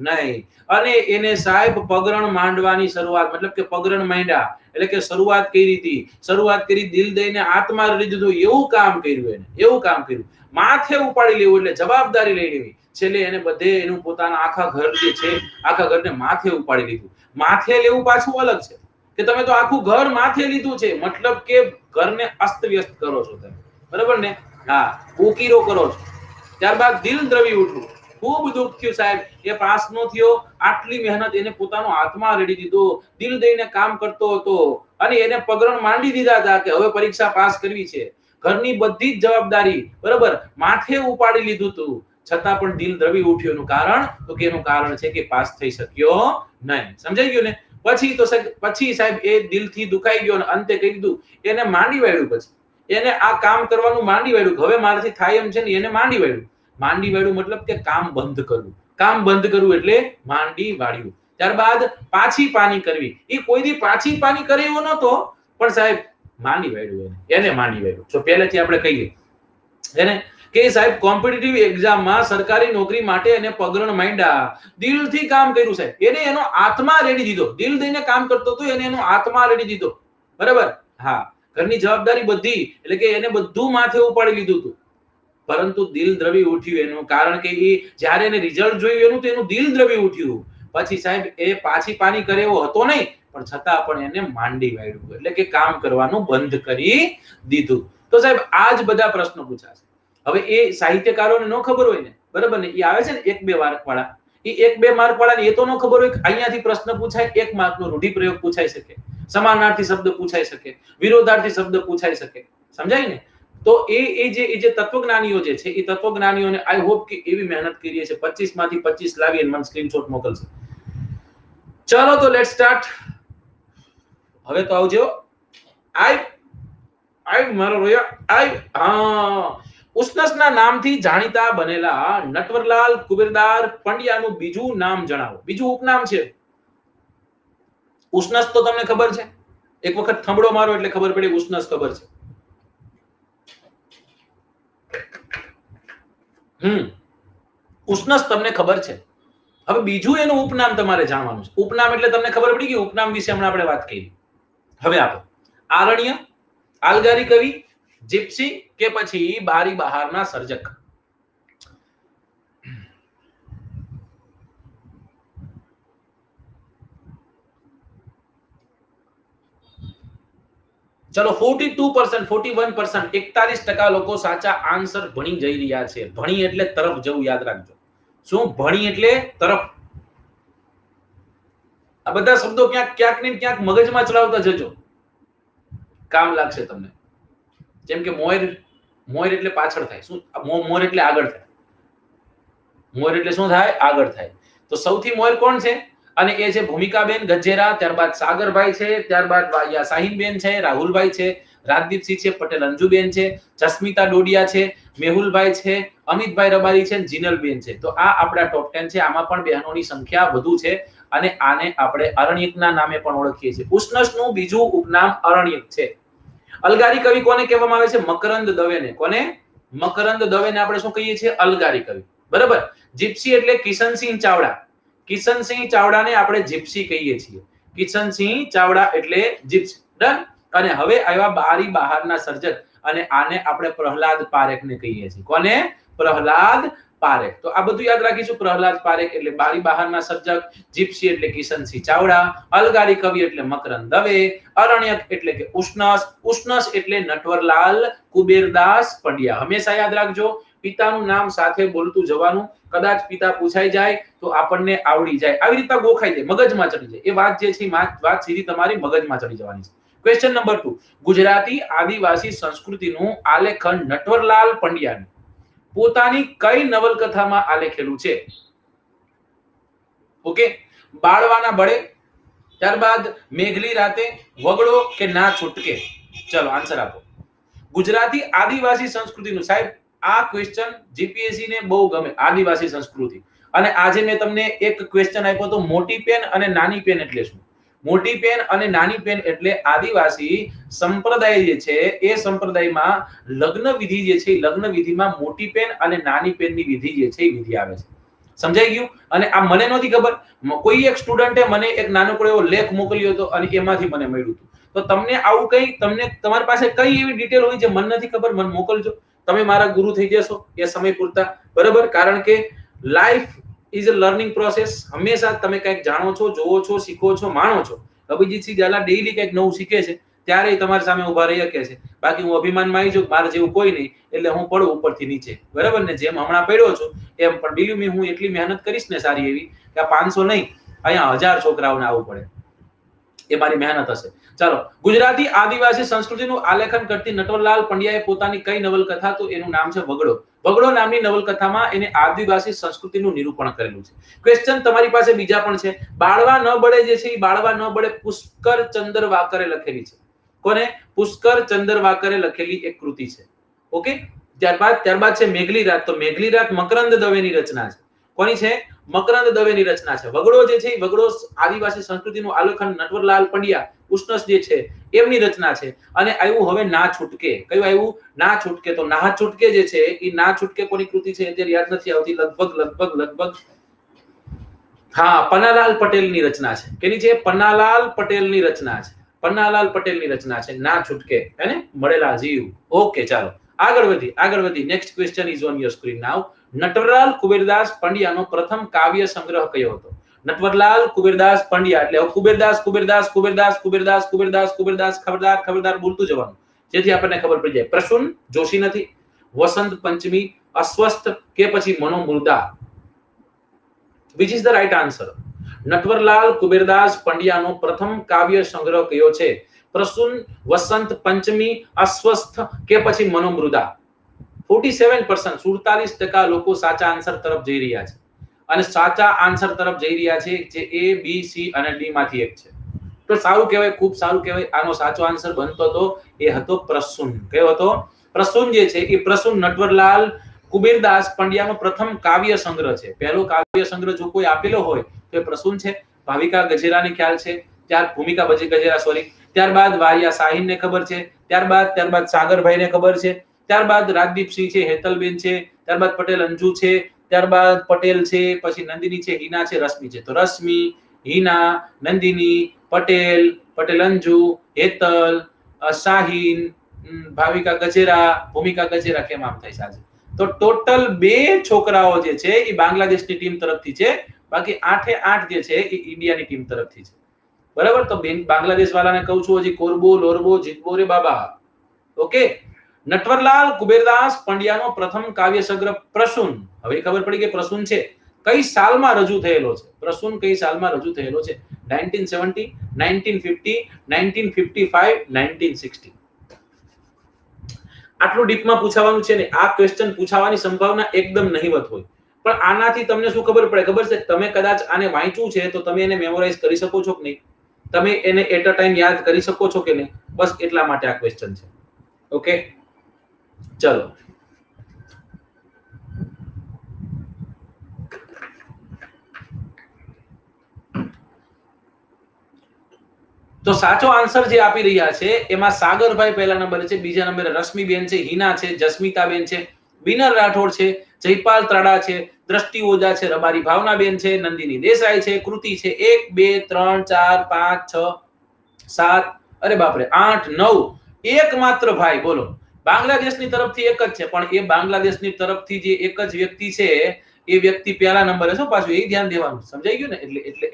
નહીં. અને એને સાહેબ પગરણ માંડવાની શરૂઆત, મતલબ કે પગરણ માંડ્યા એટલે કે શરૂઆત કરી દિલ દઈને આત્મા રેડી દીધો. એવું કામ કર્યું. માથે ઉપાડી લેવું એટલે જવાબદારી લઈ લેવી. છેલ્લે એને બધે એનું પોતાના આખા ઘર જે છે આખા ઘરને માથે ઉપાડી લીધું. માથે લેવું પાછું અલગ છે કે તમે તો આખું ઘર માથે લીધું છે, મતલબ કે ઘરને અસ્તવ્યસ્ત કરો છો તમે. બરાબર ને? હા, ઉકીરો કરો છો. ત્યારબાદ દિલ દ્રવી ઉઠવું. ખૂબ દુઃખ થયું સાહેબ, એ પાસ નો થયો. આટલી મહેનત, એને પોતાનો આત્મા રેડી દીધો, દિલ દઈને કામ કરતો હતો અને એને પગરણ માંડી દીધા હતા કે હવે પરીક્ષા પાસ કરવી છે. ઘરની બધી જ જવાબદારી બરાબર માથે ઉપાડી લીધું હતું, છતાં પણ દિલ દ્રવી ઉઠ્યું. એનું કારણ તો કે એનું કારણ છે કે પાસ થઈ શક્યો નહીં. સમજાઈ ગયું ને? પછી સાહેબ એ દિલથી દુખાઈ ગયો અને અંતે કહી દીધું, એને માંડી વાળ્યું. પછી એને આ કામ કરવાનું માંડી વાળ્યું. હવે મારાથી થાય એમ છે ને, એને માંડી વાળ્યું મતલબ કે કામ બંધ કરવું એટલે માંડી વાળ્યું. ત્યારબાદ પાછી પાની કરવી. એ કોઈ દી પાછી પાની કરે એવો નતો, પણ સાહેબ માંડી વાળ્યું, એને માંડી વાળ્યું. જો પહેલેથી આપણે કહીએ એને કે સાહેબ કોમ્પિટિટિવ એક્ઝામમાં સરકારી નોકરી માટે એને પગરણ માંડ્યા, દિલથી કામ કર્યું સાહેબ. એને એનો આત્મા રેડી દીધો. દિલ દઈને કામ કરતો હતો, એને એનો આત્મા રેડી દીધો. બરાબર? હા, ઘરની જવાબદારી બધી એટલે કે એને બધું માથે ઉપાડી લીધું હતું. પરંતુ દિલ દ્રવી ઉઠ્યું એનું કારણ કે એ જ્યારે એને રિઝલ્ટ જોયું એનું તો એનું દિલ દ્રવી ઉઠ્યું. પછી સાહેબ એ પાછી પાની કરે એવો હતો નહીં, પણ છતાં પણ એને માંડી વાળ્યું, એટલે કે કામ કરવાનું બંધ કરી દીધું. તો સાહેબ આ જ બધા પ્રશ્નો પૂછાશે. હવે એ સાહિત્યકારોને ન ખબર હોય ને, બરાબર ને, એ આવે છે ને 1-2 માર્ક વાળા, એ 1-2 માર્ક વાળાને એ તો ન ખબર હોય કે અહીંયાથી પ્રશ્ન પૂછાય, 1 માર્કનો રૂઢિપ્રયોગ પૂછાઈ શકે, સમાનાર્થી શબ્દ પૂછાઈ શકે, વિરોધાર્થી શબ્દ પૂછાઈ શકે. સમજાય ને? તો એ જે તત્વજ્ઞાનીઓ જે છે, એ તત્વજ્ઞાનીઓને આઈ હોપ કે એવી મહેનત કરીએ છે, 25 માંથી 25 લાવી અને મને સ્ક્રીનશોટ મોકલશે. ચલો તો લેટ્સ સ્ટાર્ટ. હવે તો આવજો. આઈ મારો રોયા. ઉષ્ણસના નામથી જાણીતા બનેલા નટવરલાલ કુબેરદાસ પંડ્યાનું બીજું નામ જણાવો. બીજું ઉપનામ છે. ઉષ્ણસ તો તમને ખબર છે, એક વખત થંભડો મારો એટલે ખબર પડી ઉષ્ણસ ખબર છે. ઉષ્ણસ તમને ખબર છે. હવે બીજું એનું ઉપનામ તમારે જાણવાનું છે. ઉપનામ એટલે તમને ખબર પડી કે ઉપનામ વિશે હમણાં આપણે વાત કરી. હવે આપો આરણ્ય, આલગારી કવિ, જીપ્સી કે પછી બારી બહારના સર્જક. ચલો 42%, 41%, 41% લોકો સાચા આન્સર ભણી જઈ રહ્યા છે. ભણી એટલે તરફ જવું, યાદ રાખજો. શું ભણી એટલે તરફ? આ બધા શબ્દો ક્યાંક ને ક્યાંક મગજમાં ચલાવતા જજો, કામ લાગશે તમને. જેમ કે મોર એટલે પાછળ થાય, શું મોર એટલે આગળ થાય. મોર એટલે શું થાય? આગળ થાય. તો સૌથી મોર કોણ છે? અને એ છે ભૂમિકાબેન ગજેરા, ત્યારબાદ સાગરભાઈ છે, ત્યારબાદ શાહીનબેન છે, રાહુલભાઈ છે, રાજદીપસિંહ છે, પટેલ અંજુબેન છે, જસ્મિતા ડોડિયા છે, મેહુલભાઈ છે, અમિતભાઈ રબારી છે, જીનલબેન છે. તો આ આપણા ટોપ 10 છે. આમાં પણ બહેનોની સંખ્યા વધુ છે અને આને આપણે અરણ્યકના નામે પણ ઓળખીએ છીએ. ઉષ્ણસનું બીજું ઉપનામ અરણ્યક છે. અલગારી કવિ કોને કહેવામાં આવે છે? મકરંદ દવેને. કોને? મકરંદ દવેને આપણે શું કહીએ છીએ? અલગારી કવિ. બરાબર. જીપ્સી એટલે કિશનસિંહ ચાવડા. કિશનસિંહ ચાવડાને આપણે જીપ્સી કહીએ છીએ. કિશનસિંહ ચાવડા એટલે જીપ્સી. ડન. અને હવે આવ્યા બારી બહારના સર્જક, અને આને આપણે પ્રહલાદ પારેખને કહીએ છીએ. કોને? પ્રહલાદ પારેખ. તો આ બધું યાદ રાખીશું. પ્રહલાદ પારેખ એટલે બારી બહારના સર્જક, જીપ્સી એટલે કિશનસિંહ ચાવડા, અલગારી કવિ એટલે મકરંદ દવે, અરણ્યક એટલે કે ઉષ્ણસ, ઉષ્ણસ એટલે નટવરલાલ કુબેરદાસ પંડ્યા. હંમેશા યાદ રાખજો, પિતાનું નામ સાથે બોલતું જવાનું. કદાચ પિતા પૂછાઈ જાય તો આપણને આવડી જાય. આવી રીતના ગોખાઈ જાય, મગજમાં ચડી જાય. એ વાત જે છે, વાત સીધી તમારી મગજમાં ચડી જવાની છે. Question number 2. ગુજરાતી આદિવાસી સંસ્કૃતિનું આલેખન નટવરલાલ પંડ્યાને પોતાની કઈ નવલકથામાં આલેખેલું છે? ઓકે. બાળવાના બળે, ત્યારબાદ મેઘલી રાતે, વગડો કે ના છૂટકે. ચલો આન્સર આપો. ગુજરાતી આદિવાસી સંસ્કૃતિનું, સાહેબ આ ક્વેશ્ચન જીપીએસસી ને બહુ ગમે. આદિવાસી સંસ્કૃતિ. અને આજે મેં તમને એક ક્વેશ્ચન આપ્યો તો મોટી પેન અને નાની પેન એટલે શું? મોટી પેન અને નાની પેન એટલે આદિવાસી સંપ્રદાય જે છે, એ સંપ્રદાયમાં લગ્ન વિધિ જે છે, લગ્ન વિધિમાં મોટી પેન અને નાની પેનની વિધિ જે છે, એ વિધિ આવે છે. સમજાઈ ગયું? અને આ મને નહોતી ખબર. કોઈ એક સ્ટુડન્ટે મને એક નાનકડો એવો લેખ મોકલ્યો હતો અને એમાંથી મને મળ્યું હતું. તો તમને આવું કઈ, તમને તમારી પાસે કઈ એવી ડિટેલ હોય જે મને નથી ખબર, મને મોકલજો. તમે મારા ગુરુ થઈ જશો એ સમય પૂરતા. બરાબર. કારણ કે life is a learning process. હંમેશા તમે કંઈક જાણો છો, જોવો છો, શીખો છો, માણો છો. અભિજીતસિંહ ઝાલા ડેઈલી કંઈક નવું શીખે છે, ત્યારે તમારી સામે ઉભા રહી શકે છે. બાકી હું અભિમાનમાં આવી છું, મારે જેવું કોઈ નહીં, એટલે હું પડું ઉપરથી નીચે. બરાબર ને? જેમ હમણાં પડ્યો છું એમ. પણ બિલીવ મી, હું એટલી મહેનત કરીશ ને સારી એવી કે આ 500 નહીં, અહીંયા 1000 છોકરાઓને આવવું પડે. એ મારી મહેનત હશે. ચાલો. ગુજરાતી આદિવાસી સંસ્કૃતિનું આલેખન કરતી નટવરલાલ પંડ્યાએ પોતાની કઈ નવલકથા? તો એનું નામ છે વગડો. વગડો નામની નવલકથામાં એને આદિવાસી સંસ્કૃતિનું નિરૂપણ કરેલું છે. ક્વેશ્ચન તમારી પાસે બીજા પણ છે. બાળવા ન બળે જે છે, એ બાળવા ન બળે પુષ્કર ચંદ્ર વાકરે લખેલી છે. કોને? પુષ્કર ચંદ્ર વાકરે લખેલી એક કૃતિ છે. ઓકે. ત્યારબાદ છે મેઘલી રાત. તો મેઘલી રાત મકરંદ દવેની રચના છે. કોની છે? મકરંદ દવેની રચના છે. વગડો જે છે, વગડો આદિવાસી સંસ્કૃતિનું આલેખન નટવરલાલ પંડ્યા, ઉષ્ણસ જે છે, એમની રચના છે. અને આવ્યું હવે ના છૂટકે. કયું આવ્યું? ના છૂટકે. તો ના છૂટકે જે છે, એ ના છૂટકે કોની કૃતિ છે અત્યારે યાદ નથી આવતી. લગભગ હા, પન્નાલાલ પટેલની રચના છે. કેની છે? પન્નાલાલ પટેલની રચના છે. પન્નાલાલ પટેલની રચના છે ના છૂટકે. હે ને? મળેલા જીવ. ઓકે. ચાલો આગળ વધી next question is on your screen now. Natwarlal Kuberdas પંડ્યાનો પ્રથમ કાવ્ય સંગ્રહ કયો હતો? નટવરલાલ કુબેરદાસ પંડ્યા એટલે કુબેરદાસ ખબરદાર બોલતું જવાનું જેથી આપણને ખબર પડી જાય. પ્રસૂન જોશી નથી, વસંત પંચમી, અસ્વસ્થ કે પછી Manomruda? Which is the right answer? Natwarlal Kuberdas પંડ્યાનો પ્રથમ કાવ્ય સંગ્રહ કયો છે? પ્રસૂન, વસંત પંચમી, અસ્વસ્થ કે પછી મનોમૃદા? 47% 47% લોકો સાચા આન્સર તરફ જઈ રહ્યા છે અને સાચા આન્સર તરફ જઈ રહ્યા છે જે A, B, C અને D માંથી એક છે. તો સારું કહેવાય, ખૂબ સારું કહેવાય. આનો સાચો આન્સર બનતો તો એ હતો પ્રસૂન. કયો હતો? પ્રસૂન જે છે એ પ્રસૂન નટવરલાલ કુબેરદાસ પંડ્યાનો પ્રથમ કાવ્ય સંગ્રહ છે. પહેલો કાવ્ય સંગ્રહ જો કોઈ આપેલો હોય તો એ પ્રસૂન છે. ભાવિકા ગજેરાની ખ્યાલ છે, ભૂમિકા ગજેરા સોરી, ત્યારબાદ વારિયા સાહિનને ખબર છે, ત્યારબાદ સાગરભાઈને ખબર છે, ત્યારબાદ રાજદીપસિંહ છે, હેતલબેન છે, ત્યારબાદ પટેલ અંજુ છે, ત્યારબાદ પટેલ છે, પછી નંદિની છે, હિના છે, રશ્મિ છે. તો રશ્મિ, હિના, નંદિની, પટેલ અંજુ, હેતલ, શાહીન, ભાવિકા ગજેરા, ભૂમિકા ગજેરા કેમ આમ થાય છે આજે? તો ટોટલ 2 છોકરાઓ જે છે એ બાંગ્લાદેશની ટીમ તરફથી છે, બાકી 8 જે છે એ ઇન્ડિયાની ટીમ તરફથી છે. બરાબર? તો બાંગ્લાદેશ વાળાને કહું છું હજી કોરબો, લોરબો, જીતબો રે બાબા. ઓકે. નટવરલાલ કુબેરદાસ પંડ્યાનો પ્રથમ કાવ્ય સંગ્રહ પ્રસૂન. હવે ખબર પડી કે પ્રસૂન છે કઈ સાલમાં રજૂ થયેલો છે? પ્રસૂન કઈ સાલમાં રજૂ થયેલો છે? 1970, 1950, 1955, 1960? આટલું ડીપમાં પૂછાવાનું છે ને આ ક્વેશ્ચન પૂછાવાની સંભાવના એકદમ નહીવત હોય. પણ આનાથી તમને શું ખબર પડે? ખબર છે, તમે કદાચ આને વાંચ્યું છે તો તમે એને મેમોરાઇઝ કરી શકો છો કે નહીં? તમે એને એટ અ ટાઈમ યાદ કરી શકો છો કે નહીં? બસ એટલા માટે આ ક્વેશ્ચન છે. ઓકે, ચલો. તો સાચો આન્સર જે આપી રહ્યા છે એમાં સાગરભાઈ પહેલા નંબરે છે, બીજા નંબરે રશ્મિબેન છે, હિના છે, જસ્મિતાબેન છે, બિનર રાઠોડ છે, જયપાલ ત્રાડા છે, દ્રષ્ટિ ઓઝા છે, રબારી ભાવનાબેન છે, નંદિની દેસાઈ છે, કૃતિ છે. 1 2 3 4 5 6 7 અરે બાપરે 8 9 એકમાત્ર ભાઈ. બોલો, બાંગ્લાદેશની તરફથી એક જ છે, પણ એ બાંગ્લાદેશની તરફથી જે એક જ વ્યક્તિ છે એ વ્યક્તિ પહેલા નંબરે છે. પાછું એ ધ્યાન દેવાનું. સમજાઈ ગયું ને?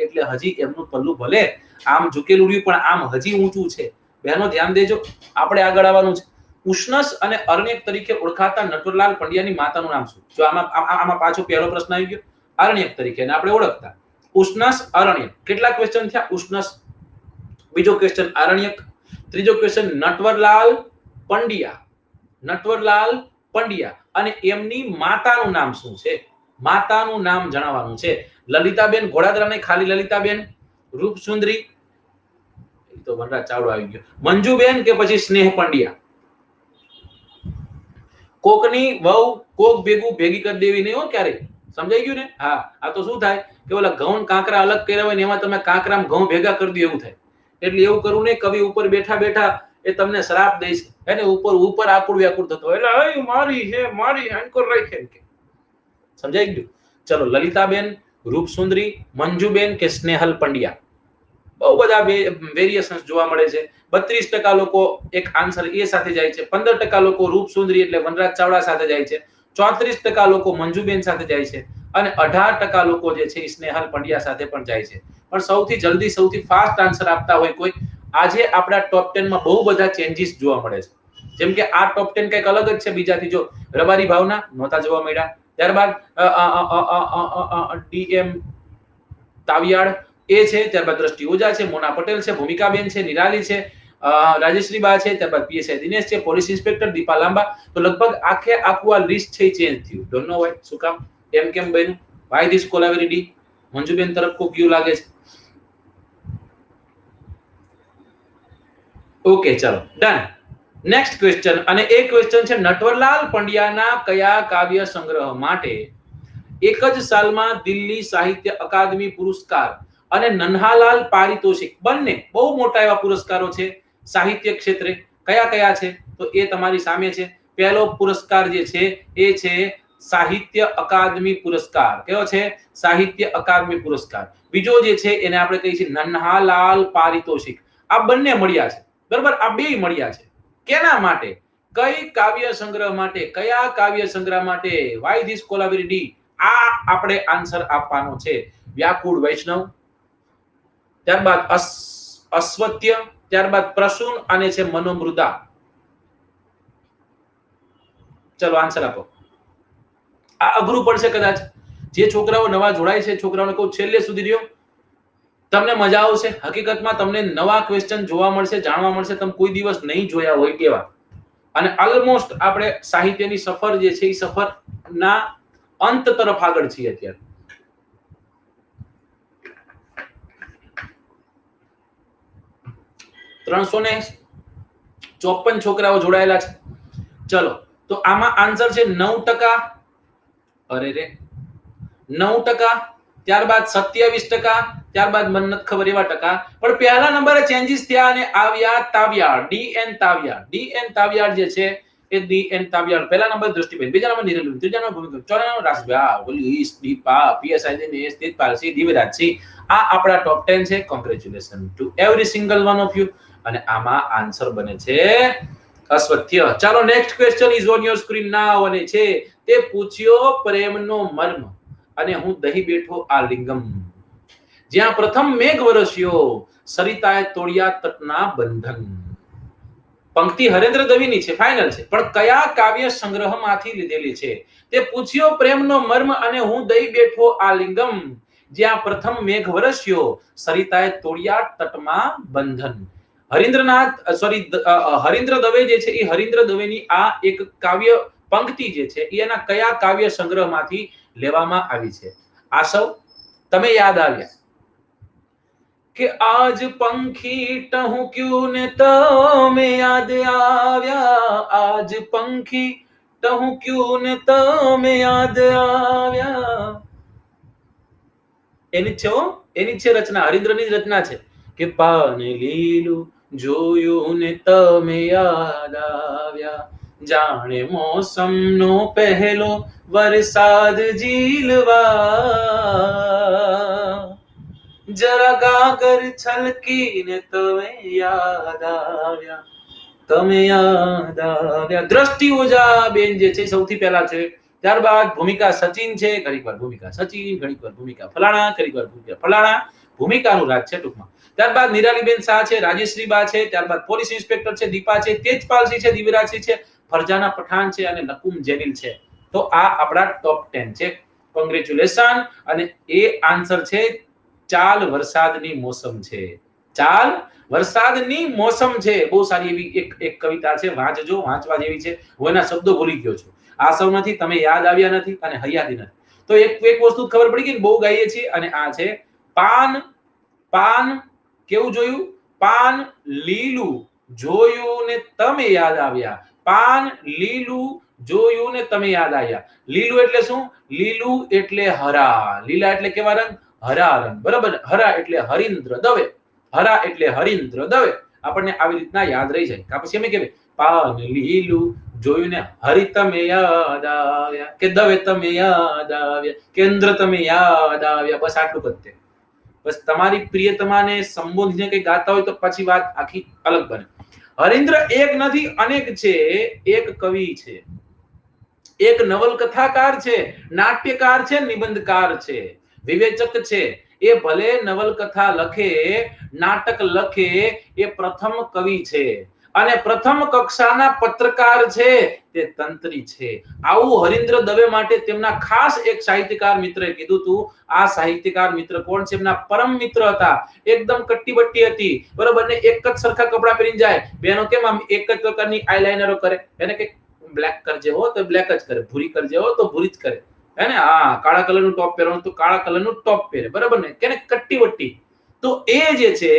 એટલે હજી એમનું પલ્લું ભલે આમ ઝૂકેલું રહ્યું પણ આમ હજી ઊંચું છે. બહેનો ધ્યાન દેજો, આપણે આગળ આવવાનું છે. ઉષ્ણસ અને અરણ્યક તરીકે ઓળખાતા નટવરલાલ પંડ્યાની માતાનું નામ શું? જો આમાં પાછો પહેલો પ્રશ્ન આવી ગયો. અરણ્યક તરીકે આપણે ઓળખતા. ઉષ્ણસ, અરણ્યક. કેટલા ક્વેશ્ચન થયા? ઉષ્ણસ, બીજો ક્વેશ્ચન અરણ્યક, ત્રીજો ક્વેશ્ચન નટવરલાલ પંડ્યા અને એમની માતાનું નામ શું છે? માતાનું નામ જણાવવાનું છે. લલિતાબેન ઘોડાદરા ને ખાલી લલિતાબેન, રૂપસુંદરી તો વનરાજ ચાવડો આવી ગયો, મંજુબેન કે પછી સ્નેહ પંડ્યા? કોકની વહુ કોક ભેગું ભેગી કરી દેવી નહીં હો ક્યારે. સમજાઈ ગયું ને? હા, આ તો શું થાય કે ઓલા ઘઉં કાંકરા અલગ કર્યા હોય ને એમાં તમે કાંકરામાં ઘઉં ભેગા કરી દો એવું થાય. એટલે એવું કરવું નહીં. કવિ ઉપર બેઠા એ તમને શ્રાપ દે છે એને ઉપર આકુડ વ્યાકુડ થતો એટલે મારી છે મારી એન્કર રાખે કે. સમજાઈ ગયું? ચલો, લલિતાબેન, રૂપસુંદરી, મંજુબેન કે સ્નેહલ પંડ્યા? બહુ બધા વેરિએશન્સ જોવા મળે છે. 32% લોકો એક આન્સર એ સાથે જાય છે, 15% લોકો રૂપસુંદરી એટલે વનરાજ ચાવડા સાથે જાય છે, 34% લોકો મંજુબેન સાથે જાય છે અને 18% લોકો જે છે સ્નેહલ પંડ્યા સાથે પણ જાય છે. પણ સૌથી જલ્દી સૌથી ફાસ્ટ આન્સર આપતા હોય કોઈ આજે આપણા ટોપ 10 માં બહુ બધા ચેન્જીસ જોવા મળે છે. જેમ કે આ ટોપ 10 કંઈક અલગ જ છે બીજાથી. જો રબારી ભાવના નહોતા જોવા મળ્યા, ત્યારબાદ DM તાવિયાડ એ છે, ત્યારબાદ દ્રષ્ટિ ઓઝા છે, મોના પટેલ છે, ભૂમિકાબેન છે, નિરાલી છે, રાજેશ્રી બા છે, ત્યારબાદ PSI દિનેશ છે, પોલીસ ઇન્સ્પેક્ટર દીપા લાંબા. તો લગભગ આખું આ લિસ્ટ છે ચેન્જ થયું. Don't know why. શું કામ? કેમ બન્યું? Y this Kolaveri? મંજુબેન તરફ કો ક્યુ લાગે છે? ઓકે, ચલો ડન. નેક્સ્ટ ક્વેશ્ચન, અને એ ક્વેશ્ચન છે નટવરલાલ પંડ્યાના કયા કાવ્ય સંગ્રહ માટે એક જ સાલમાં દિલ્હી સાહિત્ય અકાદમી પુરસ્કાર અને નન્હાલાલ પારિતોષિક બંને બહુ મોટા એવા પુરસ્કારો છે સાહિત્ય ક્ષેત્રે? કયા છે? તો એ તમારી સામે છે. પહેલો પુરસ્કાર જે છે એ છે સાહિત્ય અકાદમી પુરસ્કાર. કયો છે? સાહિત્ય અકાદમી પુરસ્કાર. બીજો જે છે એને આપણે કહીએ છીએ નન્હાલાલ પારિતોષિક. આ બંને મળ્યા છે. બરાબર? આ બે મળ્યા છે. કેના માટે? કઈ કાવ્ય સંગ્રહ માટે, કયા કાવ્ય સંગ્રહ માટે? Why this Kolaveri Di? આ આપણે આન્સર આપવાનો છે. વ્યાકુળ વૈષ્ણવ, ત્યારબાદ અશ્વત્ય, ત્યારબાદ પ્રસૂન અને છે મનોમૃદા. ચલો આન્સર આપો. આ અઘરું પડશે કદાચ. જે છોકરાઓ નવા જોડાય છે, છોકરાઓને કહું છેલ્લે સુધી રહ્યો, તમને મજા આવશે. હકીકતમાં તમને નવા ક્વેશ્ચન જોવા મળશે, જાણવા મળશે, તમે કોઈ દિવસ નહીં જોયા હોય એવા. અને ઓલમોસ્ટ આપણે સાહિત્યની સફર જે છે એ સફરના અંત તરફ આગળ છીએ અત્યારે. ₹354 છોકરાઓ જોડાયેલા છે. ચલો તો આમાં આન્સર છે 9%. અરે રે 9%, ત્યારબાદ 27%, ત્યારબાદ મને નથી ખબર એવા ટકા. પણ પહેલા નંબરે ચેન્જીસ થયા અને આવ્યા તાવ્યાળ, ડીએન તાવ્યાળ. ડીએન તાવ્યાળ જે છે એ ડીએન તાવ્યાળ પહેલા નંબર દ્રષ્ટિબેન, બીજા નંબર નિરલ, ત્રીજા નંબર ભૂમિકા, ચોથા નંબર રાસભા, ઓલી ઈસ દીપા, પીએસઆઈ દિનેશ, તેજપાલ સિંહ, દિવ્યરાજ સિંહ. આ આપણા ટોપ 10 છે. Congratulation to every single one of you. અને આમાં આન્સર બને છે અશ્વત્ય. ચાલો next question is on your screen now. અને છે તે પૂછ્યો પ્રેમનો મર્મ અને હું દહી બેઠો આ લિંગમ, જ્યાં પ્રથમ મેઘ વરસ્યો સરિતાએ તોડ્યા તટના બંધન. પંક્તિ હરેન્દ્ર દવેની છે, ફાઇનલ છે, પણ કયા કાવ્ય સંગ્રહમાંથી લીધેલી છે? તે પૂછ્યો પ્રેમનો મર્મ અને હું દહી બેઠો આ લિંગમ, જ્યાં પ્રથમ મેઘ વરસ્યો સરિતાએ તોડ્યા તટમાં બંધન. હરીન્દ્ર દવે જે છે એ હરીન્દ્ર દવેની આ એક કાવ્ય પંક્તિ જે છે એના કયા કાવ્ય સંગ્રહમાંથી લેવામાં આવી છે? આસવ તમે યાદ આવ્યા કે આજ પંખી ટહું ક્યું ને તમે યાદ આવ્યા, આજ પંખી ટહું ક્યું ને તમે યાદ આવ્યા. એની છે રચના, હરીન્દ્રની જ રચના છે કે પાને લીલું જોયું ને તમે યાદ આવ્યા, જાણે મોસમનો પહેલો વરસાદ ઝીલવા, જરા ગાગર છલકીને તમે યાદ આવ્યા, તમે યાદ આવ્યા. દ્રષ્ટિ ઓઝા બેન જે છે સૌથી પહેલા છે. ત્યારબાદ ભૂમિકા સચિન છે, ઘણીક વાર ભૂમિકા સચિન, ઘણીક વાર ભૂમિકા ફલાણા, ઘણીક વાર ભૂમિકા ફલાણા. ભૂમિકાનું રાજ છે ટૂંકમાં. ત્યારબાદ નિરાલીબેન શાહ છે, રાજેશ્રી બા છે, ત્યારબાદ પોલીસ ઇન્સ્પેક્ટર છે, દીપા છે, તેજપાલસિંહ છે, દિવ્યરાજસિંહ છે, ફરજાના પઠાણ છે અને નકુમ જેનિલ છે. તો આ આપણા ટોપ 10 છે. કોંગ્રેચ્યુલેશન. અને એ આન્સર છે ચાલ વરસાદની મોસમ છે. ચાલ વરસાદની મોસમ છે. બહુ સારી એવી એક કવિતા છે, વાંચજો, વાંચવા જેવી છે. હું એના શબ્દો ભૂલી ગયો છું. આ સૌ નથી, તમે યાદ આવ્યા નથી અને હૈયાદી નથી. તો એક વસ્તુ ખબર પડી ગઈ, બહુ ગાઈએ છીએ. અને આ છે પાન, પાન કેવું જોયું? પાન લીલું જોયું ને તમે યાદ આવ્યા, પાન લીલું જોયું ને તમે યાદ આવ્યા. લીલું એટલે શું? લીલું એટલે હરા, લીલા એટલે કેવા રંગ? હરા રંગ, બરાબર. હરા એટલે હરીન્દ્ર દવે, હરા એટલે હરીન્દ્ર દવે. આપણને આવી રીતના યાદ રહી જાય. પછી એમ કે પાન લીલું જોયું ને હરી તમે યાદ આવ્યા, કે દવે તમે યાદ આવ્યા, કેન્દ્ર તમે યાદ આવ્યા. બસ આટલું જ. બસ તમારી પ્રિયતમાને સંબોધીને કઈ ગાતા હોય તો પછી વાત આખી અલગ બને. હરીન્દ્ર એક નથી, અનેક છે. એક કવિ છે, એક નવલકથાકાર છે, નાટ્યકાર છે, નિબંધકાર છે, વિવેચક છે. એ ભલે નવલકથા લખે, નાટક લખે, એ પ્રથમ કવિ છે અને પ્રથમ કક્ષાના પત્રકાર છે. તે તંત્રી છે. આવું હરીન્દ્ર દવે માટે તેમના ખાસ એક સાહિત્યકાર મિત્રએ કીધું હતું. આ સાહિત્યકાર મિત્ર કોણ છે? એમના પરમ મિત્ર હતા. એકદમ કટ્ટીબટ્ટી હતી, બરોબર ને? એક જ સરખા કપડા પહેરીને જાય. બેનો કેમ આમ એક જ પ્રકારની આઈલાઇનરો કરે, એને કે બ્લેક કરજે હો તો બ્લેક જ કરે, ભૂરી કરજે હો તો ભૂરી જ કરે, હે ને? હા, કાળા કલરનું ટોપ પહેરવાનું તો કાળા કલરનું ટોપ પહેરે, બરાબર ને? કેને કટ્ટીબટ્ટી. તો એ જે છે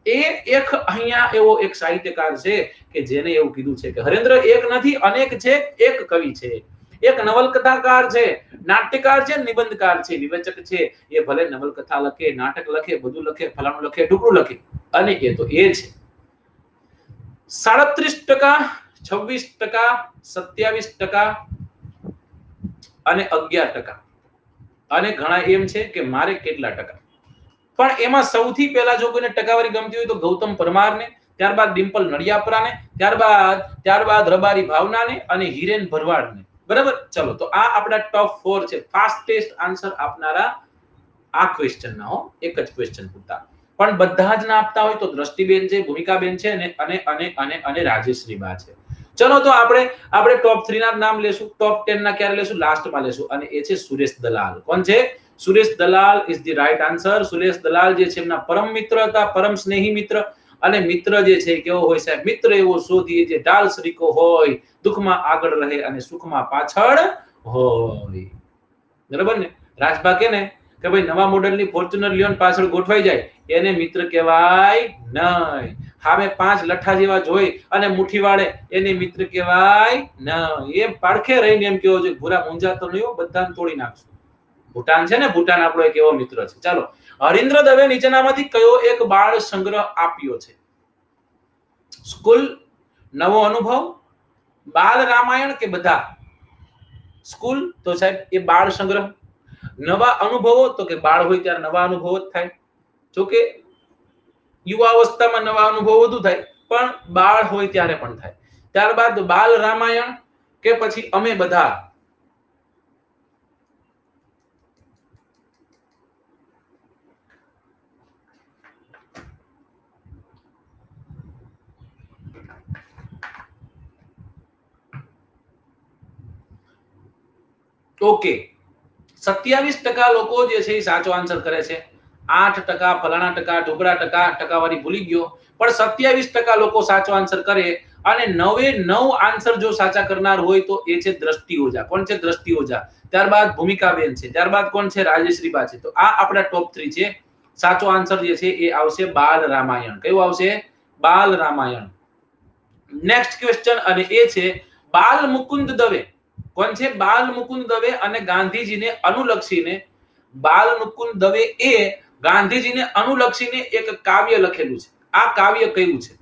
એ એક અહીંયા એવો એક સાહિત્યકાર છે કે જેને એવું કીધું છે કે હરેન્દ્ર એક નથી, અનેક છે. એક કવિ છે, એક નવલકથાકાર છે, નાટ્યકાર છે, નિબંધકાર છે, વિવેચક છે. એ ભલે નવલકથા લખે, નાટક લખે, બધું લખે, ફલાણું લખે, ઢુકડું લખે. અને એ તો એ છે 37%, 26%, 27% અને 11%. અને ઘણા એમ છે કે મારે કેટલા ટકા. પણ એમાં સૌથી પહેલા જો કોઈને ટકાવારી ગમતી હોય તો ગૌતમ પરમારને, ત્યારબાદ ડિમ્પલ નડિયાપરાને, ત્યારબાદ રબારી ભાવનાને અને હિરેન ભરવાડને. બરાબર, ચલો તો આ આપણા ટોપ 4 છે ફાસ્ટેસ્ટ આન્સર આપનારા આ ક્વેશ્ચન ના. એક જ ક્વેશ્ચન પૂછતા પણ બધા જ ના આપતા હોય તો દ્રષ્ટિબેન છે, ભૂમિકાબેન છે અને અને અને અને અને રાજેશ્રી બા છે. ચલો તો આપણે ટોપ 3 ના નામ લેશું, ટોપ 10 ના ક્યારે લેશું? લાસ્ટમાં લેશું. અને એ છે સુરેશ દલાલ. કોણ છે? Suresh Dalal is the right answer. Suresh Dalal જે છે એમના પરમ મિત્ર હતા, પરમ સ્નેહી મિત્ર. અને મિત્ર જે છે કેવો હોય સાહેબ? મિત્ર એવો શોધીએ જે ઢાલ સરીકો હોય, દુઃખમાં આગળ રહે અને સુખમાં પાછળ હોય. બરાબર ને? રાજભા કે ને કે ભાઈ નવા મોડેલની ફોર્ચ્યુનર લિયોન પાછળ ગોઠવાઈ જાય એને મિત્ર કહેવાય નહીં. હામે 5 લઠ્ઠા જેવા જોઈ અને મુઠ્ઠી વાળે એને મિત્ર કહેવાય નહીં. એમ પાડખે રહીને એમ કેવો છે ભૂરા મૂંઝાતો નહીં, બધાને તોડી નાખશું. ભૂટાન છે ને, ભૂટાન આપણો એક એવો મિત્ર છે. ચાલો, હરીન્દ્ર દવે નીચેનામાંથી કયો એક બાળ સંગ્રહ આપ્યો છે? સ્કૂલ, નવો અનુભવ, બાલ રામાયણ કે બધા? સ્કૂલ તો સાહેબ એ બાળ સંગ્રહ. નવા અનુભવો તો કે બાળ હોય ત્યારે નવા અનુભવો જ થાય. જો કે યુવાવસ્થામાં નવા અનુભવો વધુ થાય, પણ બાળ હોય ત્યારે પણ થાય. ત્યારબાદ બાલ રામાયણ કે પછી અમે બધા? ઓકે, 27% લોકો જે છે એ સાચો આન્સર કરે છે. 8% ફલાણા ટકા, ઢોકળા ટકાવારી ભૂલી ગયો, પણ 27% લોકો સાચો આન્સર કરે. અને 9 આન્સર જો સાચા કરનાર હોય તો એ છે દ્રષ્ટિ ઓઝા. કોણ છે? દ્રષ્ટિ ઓઝા. ત્યારબાદ ભૂમિકાબેન છે, ત્યારબાદ કોણ છે? રાજેશ્રી બા છે. તો આ આપણા ટોપ 3 છે. સાચો આન્સર જે છે એ આવશે બાલ રામાયણ. કયું આવશે? બાલ રામાયણ. નેક્સ્ટ ક્વેશ્ચન અને એ છે બાલ મુકુંદ દવે. કોણ છે? બાલ મુકુંદ દવે અને ગાંધીજીને અનુલક્ષીને બાલ મુકુંદ દવે એ ગાંધીજીને અનુલક્ષીને એક કાવ્ય લખેલું છે. આ કાવ્ય કયું છે?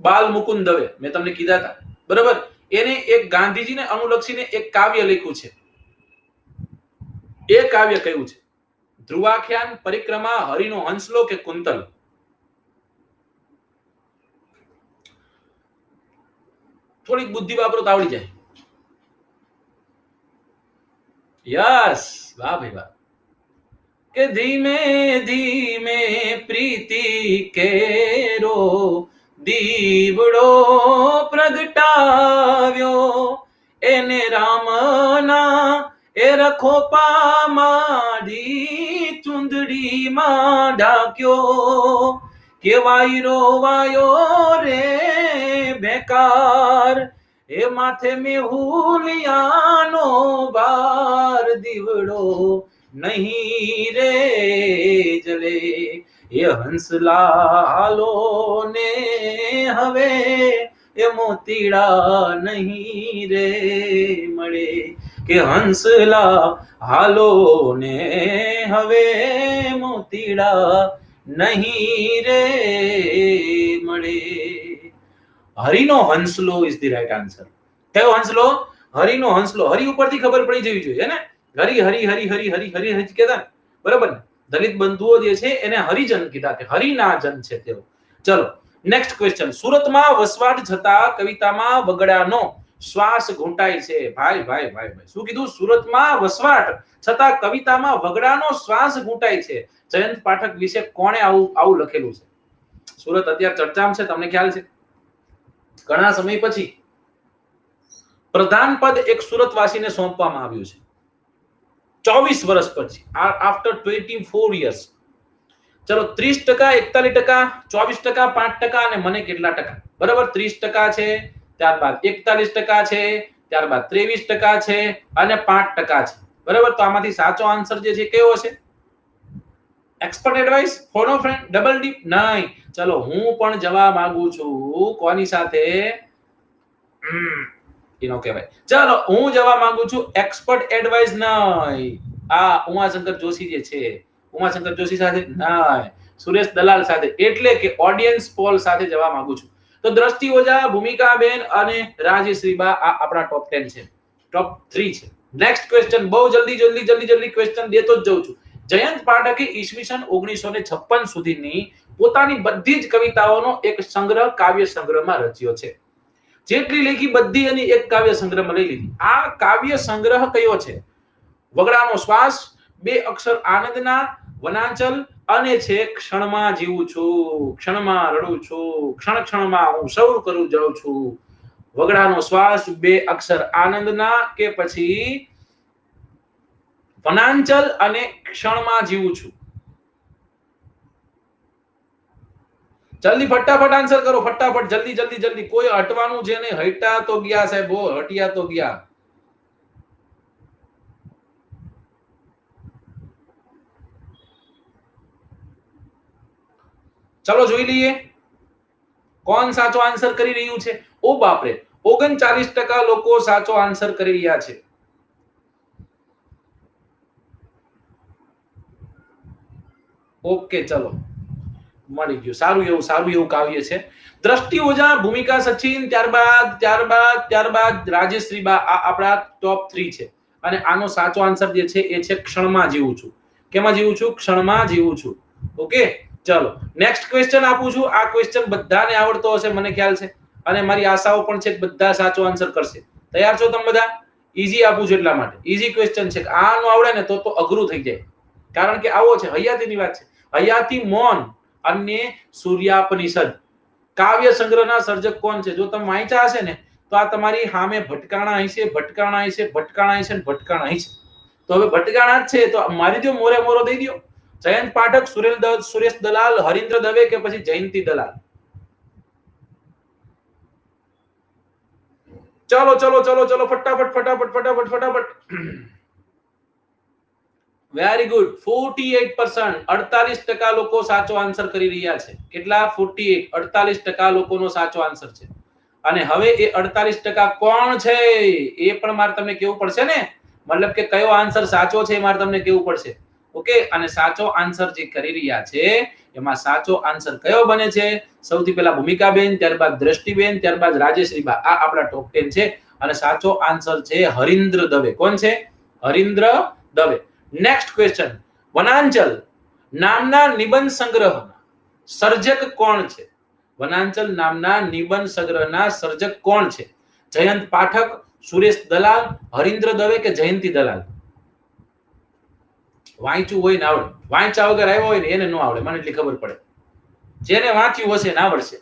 બાલ મુકુંદ દવે મેં તમને કીધા હતા, બરાબર? એને એક ગાંધીજીને અનુલક્ષીને એક કાવ્ય લખ્યું છે. એ કાવ્ય કયું છે? ધ્રુવાખ્યાન, પરિક્રમા, હરિનો હંસલો કે કુંતલ? થોડીક બુદ્ધિ વાપરો તો આવડી જાય. યસ, વાહ ભાઈ વાહ. કે ધીમે ધીમે પ્રીતિ કેરો દીવડો પ્રગટાવ્યો, એને રામના એ રખો પામાડી ચુંદડીમાં ઢાક્યો. કેવાય રોવાયો રે બેકાર, એ માથે મેહુલિયાનો બાર દીવડો નહીં રે જલે. એ હંસલાલો ને હવે એ મોતીડા નહીં રે મળે. કે હંસલા હાલો ને હવે મોતીડા નહીં રે મળે. હરિનો હંસલો ઇઝ ધ રાઈટ આન્સર. કયો હંસલો? હરિનો હંસલો. હરિ ઉપરથી ખબર પડી જવી જોઈએ ને. હરિ હરિ હરિ હરિ હરિ હરિ હરિ કહેતા ને, બરાબર ને? દલિત બંધુઓ જે છે એને હરિજન કીધા કે હરિના જન છે તેઓ. ચલો નેક્સ્ટ ક્વેશ્ચન. સુરતમાં વસવાટ જતા કવિતામાં વગડાનો શ્વાસ ઘૂંટાય છે. ભાઈ ભાઈ ભાઈ ભાઈ, શું કીધું? સુરતમાં વસવાટ છતાં કવિતામાં વગડાનો શ્વાસ ઘૂંટાય છે. જયંત પાઠક વિશે કોણે આવું લખેલું છે? સુરત અત્યારે ચર્ચામાં છે, તમને ખ્યાલ છે? ઘણા સમય પછી પ્રધાન પદ એક સુરતવાસીને સોંપવામાં આવ્યું છે. 24 વર્ષ પછી, આફ્ટર 24 years. ચલો 30%, 41%, 24%, 5% અને મને કેટલા ટકા? બરાબર, 30% છે, ત્યારબાદ 41% છે, ત્યારબાદ 23% છે અને 5% છે. બરાબર, તો આમાંથી સાચો આન્સર જે છે કયો છે? Expert advice, phone a friend, double dip? નહીં. ચલો હું પણ જવા માંગુ છું. કોની સાથે? એનો કહેવાય. ચલો હું જવા માંગુ છું એક્સપર્ટ એડવાઇસ નહીં. આ ઉમાશંકર જોશી જે છે, ઉમાશંકર જોશી સાથે નહીં, સુરેશ દલાલ સાથે, એટલે કે ઓડિયન્સ પોલ સાથે જવા માંગુ છું. તો દ્રષ્ટિ ઓઝા, ભૂમિકાબેન અને રાજેશ્રી બા આ આપણા ટોપ 10 છે, ટોપ 3 છે. Next question. બહુ જલ્દી ક્વેશ્ચન દેતો જ જઉં છું. જયંત પાઠકે ઈસવીસન 1956 સુધીની પોતાની બધી જ કવિતાઓનો એક સંગ્રહ કાવ્ય સંગ્રહમાં રચ્યો છે. જેટલી લખી બધી એની એક કાવ્ય સંગ્રહમાં લઈ લીધી. આ કાવ્ય સંગ્રહ કયો છે? વગડાનો શ્વાસ, બે અક્ષર આનંદના, વનાંચલ અને છે ક્ષણમાં જીવું છું, ક્ષણમાં રડું છું, ક્ષણ ક્ષણમાં હું સૌ કરું જાઉં છું. વગડાનો શ્વાસ, બે અક્ષર આનંદના કે પછી વનાંચલ અને ક્ષણમાં જીવું છું. જલ્દી ફટાફટ આન્સર કરો, ફટાફટ, જલ્દી જલ્દી જલ્દી. કોઈ હટવાનું છે નહીં. હટ્યા તો ગયા સાહેબ, હટિયા તો ગયા. ચલો જોઈ લઈએ કોણ સાચો આન્સર કરી રહ્યું છે. ઓ બાપરે, 39% લોકો સાચો આન્સર કરી રહ્યા છે. ઓકે, ચલો મળી ગયું. સારું એવું કાવ્ય છે. દ્રષ્ટિ ઓઝા, ભૂમિકા સચિન, ત્યારબાદ રાજેશ્રીબા. આ આપણા ટોપ 3 છે. અને આનો સાચો આન્સર જે છે એ છે ક્ષણમાં જીવું છું. કેમાં જીવું છું? ક્ષણમાં જીવું છું. ઓકે, ચલો નેક્સ્ટ ક્વેશ્ચન આપું છું. આ ક્વેશ્ચન બધાને આવડતો હશે મને ખ્યાલ છે, અને મારી આશાઓ પણ છે કે બધા સાચો આન્સર કરશે. તૈયાર છો તમે બધા? ઈઝી આપું છું એટલા માટે. ઈઝી ક્વેશ્ચન છે. આનો આવડે ને તો અઘરું થઈ જાય, કારણ કે આવો છે હયાતીની વાત છે. હયાતી મૌન અને સૂર્યાપનિષદ કાવ્ય સંગ્રહના સર્જક કોણ છે? જો તમે વાંચ્યા હશે ને તો આ તમારી સામે ભટકાણા હશે, ભટકાણા હશે, ભટકાણા હશે ને ભટકાણા હશે. તો હવે ભટકાણા જ છે તો મારી જો મોરે દઈ દો. જયંત પાઠક, સુરેશ દલાલ, હરીન્દ્ર દવે કે પછી જયંતી દલાલ? ચલો ચલો ચલો ચલો ફટાફટ ફટાફટ ફટાફટ ફટાફટ. Very good. 48%, 48% લોકો સાચો આન્સર કરી રહ્યા છે. કેટલા? 48, 48% લોકોનો સાચો આન્સર છે. અને હવે એ 48% કોણ છે એ પણ મારે તમને કેવું પડશે ને, મતલબ કે કયો આન્સર સાચો છે એ મારે તમને કેવું પડશે. ઓકે, અને સાચો આન્સર જે કરી રહ્યા છે એમાં સાચો આન્સર કયો બને છે? સૌથી પહેલા ભૂમિકાબેન, ત્યારબાદ દ્રષ્ટિબેન, ત્યારબાદ રાજેશ્રીબા. આ આપણા ટોપ 10 છે. અને સાચો આન્સર છે હરીન્દ્ર દવે. કોણ છે? હરીન્દ્ર દવે. Next question. વનાંચલ નામના નિબંધ સંગ્રહ સર્જક કોણ છે? વનાંચલ નામના નિબંધ સંગ્રહના સર્જક કોણ છે? જયંત પાઠક, સુરેશ દલાલ, હરીન્દ્ર દવે કે જયંતી દલાલ? વાંચ્યું હોય ને આવડે, વાંચ્યા વગર આવ્યો હોય ને એને ન આવડે, મને એટલી ખબર પડે. જેને વાંચ્યું હશે ને આવડશે.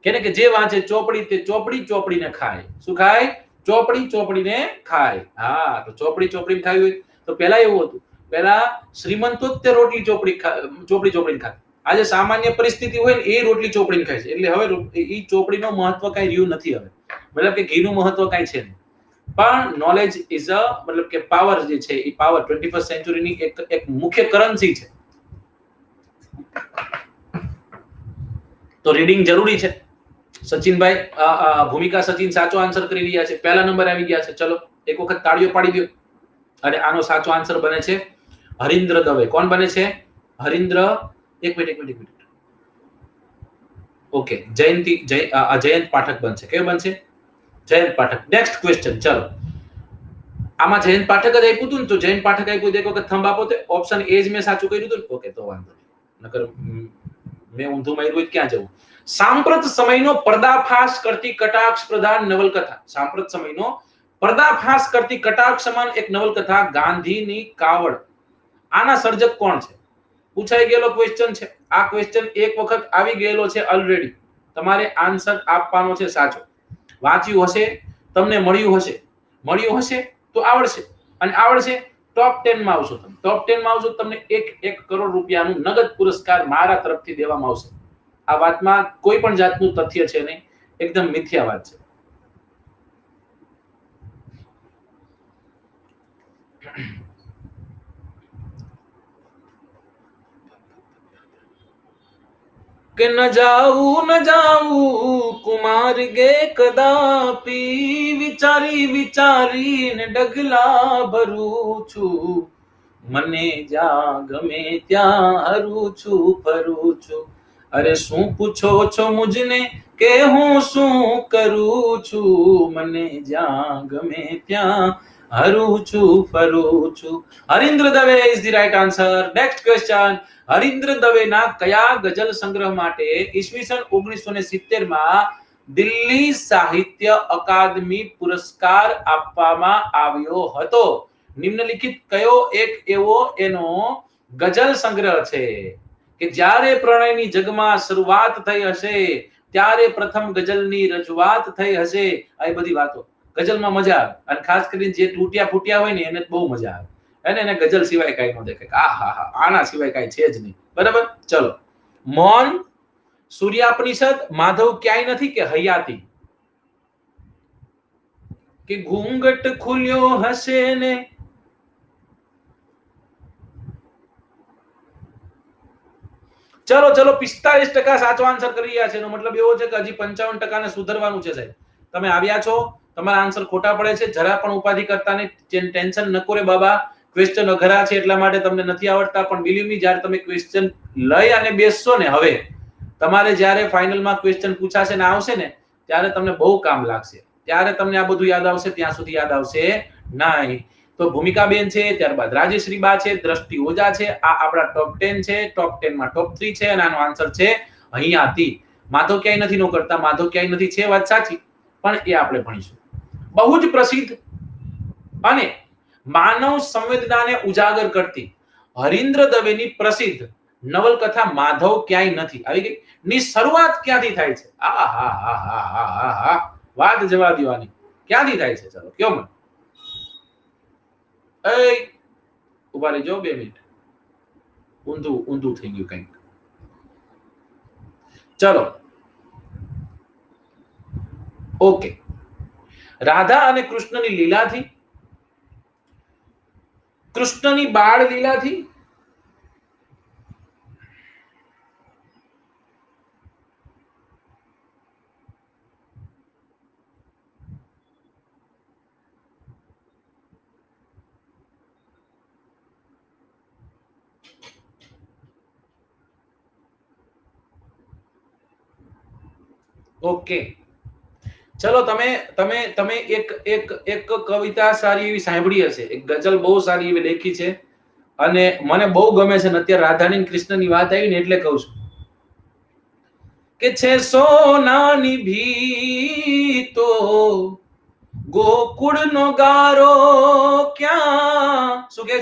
કેને કે જે વાંચે ચોપડી તે ચોપડીને ખાય. શું ખાય? ચોપડીને ખાય. હા, તો ચોપડીને ખાવી હોય તો પહેલા એવું હતું. પહેલા શ્રીમંતો જ તે રોટલી ચોપડીને ખાય. આજે સામાન્ય પરિસ્થિતિ હોય ને એ રોટલી ચોપડીને ખાય છે. એટલે હવે એ ચોપડીનો મહત્વ કઈ રહ્યું નથી હવે. મતલબ કે ઘીનું મહત્વ કઈ છે નહીં. પણ નોલેજ ઇઝ અ મતલબ કે પાવર જે છે એ પાવર 21st સેન્ચુરીની એક મુખ્ય કરન્સી છે. તો રીડિંગ જરૂરી છે. સચિનભાઈ, ભૂમિકા સચિન સાચો આન્સર કરી રહ્યા છે. પહેલા નંબર આવી ગયા છે. ચલો એક વખત તાળીઓ પાડી દો. અને આનો સાચો આન્સર બને છે હરીન્દ્ર દવે. કોણ બને છે? હરીન્દ્ર. એક મિનિટ. ઓકે, જયંત પાઠક બનશે. કયો બનશે? જયંત પાઠક. Next question. ચલો આમાં જયંત પાઠક જ આપ્યું હતું ને, તો જયંત પાઠક આપ્યું એક વખત થંબ આપો. ઓપ્શન એ જ મેં સાચું કર્યું હતું. ઓકે, તો વાંધો નહીં. નકર મેં ઊંધું માર્યું ક્યાં જવું. સાંપ્રત સમયનો પર્દાફાશ કરતી કટાક્ષ પ્રધાન નવલકથા. સાંપ્રત સમયનો પર્દાફાશ કરતી કટાક્ષ સમાન એક નવલકથા ગાંધીની કાવડ. આના સર્જક કોણ છે? પૂછાઈ ગયેલો ક્વેશ્ચન છે. આ ક્વેશ્ચન એક વખત આવી ગયેલો છે ઓલરેડી. તમારે આન્સર આપવાનો છે સાચો. વાંચ્યું હશે, તમને મળ્યું હશે તો આવડશે. અને આવડશે ટોપ 10 માં આવશો. તમે ટોપ 10 માં આવશો તમને 1 કરોડ રૂપિયાનું નગદ પુરસ્કાર મારા તરફથી દેવામાં આવશે. આ વાતમાં કોઈ પણ જાતનું તથ્ય છે નહીં, એકદમ મિથ્યા વાત છે. કે ન જાઉં કુમાર ગે કદાપી, વિચારીને ડગલા ભરું છું. મને જ્યાં ગમે ત્યાં હરું છું. અરે શું પૂછો છો મુજને કે હું શું કરું છું? મને જ્યાં ગમે ત્યાં હરું છું ફરું છું. Harindra Dave is the right answer. Next question. Harindra દવેના કયા ગઝલ સંગ્રહ માટે ઈસવીસન 1970 માં દિલ્હી સાહિત્ય અકાદમી પુરસ્કાર આપવામાં આવ્યો હતો? નિમ્નલિખિત કયો એક એવો એનો ગઝલ સંગ્રહ છે કે જ્યારે પ્રણયની જગમાં શરૂઆત થઈ હશે ત્યારે પ્રથમ ગઝલની રજૂઆત થઈ હશે? આ બધી વાતો ગઝલમાં મજા આવે, અને ખાસ કરીને જે તૂટ્યા ફૂટ્યા હોય ને એને બહુ મજા આવે, એને ગઝલ સિવાય કઈ ન દેખાય. આ હા હા, આના સિવાય કઈ છે જ નહીં. બરાબર, ચલો. મૌન, સૂર્યાપનિષદ, માધવ ક્યાંય નથી કે હયાતી? કે ઘૂંઘટ ખુલ્યો હશે ને ચલો ચલો 45% સાચો આન્સર કરી રહ્યા છે. એનો મતલબ એવો છે કે હજી 55% ને સુધરવાનું છે સાહેબ. તમે આવ્યા છો, તમારા આન્સર ખોટા પડે છે, જરા પણ ઉપાધિ કરતા નહીં, ટેન્શન નકો રે બાબા. ક્વેશ્ચન અઘરા છે એટલા માટે તમને નથી આવડતા, પણ બિલીવ મી, જ્યારે તમે ક્વેશ્ચન લઈ અને બેસશો ને, હવે તમારે જ્યારે ફાઇનલમાં ક્વેશ્ચન પૂછાશે ને આવશે ને, ત્યારે તમને બહુ કામ લાગશે. ત્યારે તમને આ બધું યાદ આવશે, ત્યાં સુધી યાદ આવશે નહીં. તો ભૂમિકાબેન છે, ત્યારબાદ રાજેશ્રી બા છે, દ્રષ્ટિ ઓજા છે. આ આપણા ટોપ 10 છે, ટોપ 10 માં ટોપ 3 છે, અને આનો આન્સર છે હયાતી. માધવ ક્યાંય નથી નો કરતા, માધવ ક્યાંય નથી છે વાત સાચી, પણ એ આપણે ભણીશું. બહુ જ પ્રસિદ્ધ અને માનવ સંવેદનાને ઉજાગર કરતી હરીન્દ્ર દવેની પ્રસિદ્ધ નવલકથા માધવ ક્યાંય નથી આવી ગઈ ની શરૂઆત ક્યાંથી થાય છે? આ હા હા હા હા હા, વાત જવા દેવાની. ક્યાંથી થાય છે? ચલો કયો મને. ઉભા રહેજો 2 મિનિટ, ઊંધું થઈ ગયું કંઈક. ચલો, ઓકે. રાધા અને કૃષ્ણની લીલાથી, કૃષ્ણની બાળ લીલાથી, ઓકે. ચલો, તમે એક કવિતા સારી એવી સાંભળી હશે, એક ગઝલ બહુ સારી એવી લખી છે, અને મને બહુ ગમે છે. અત્યારે રાધાની કૃષ્ણની વાત આવી ને એટલે કહું છું કે છે સોનાની ભીતો ગોકુળનો ગારો ક્યાં. શું કહે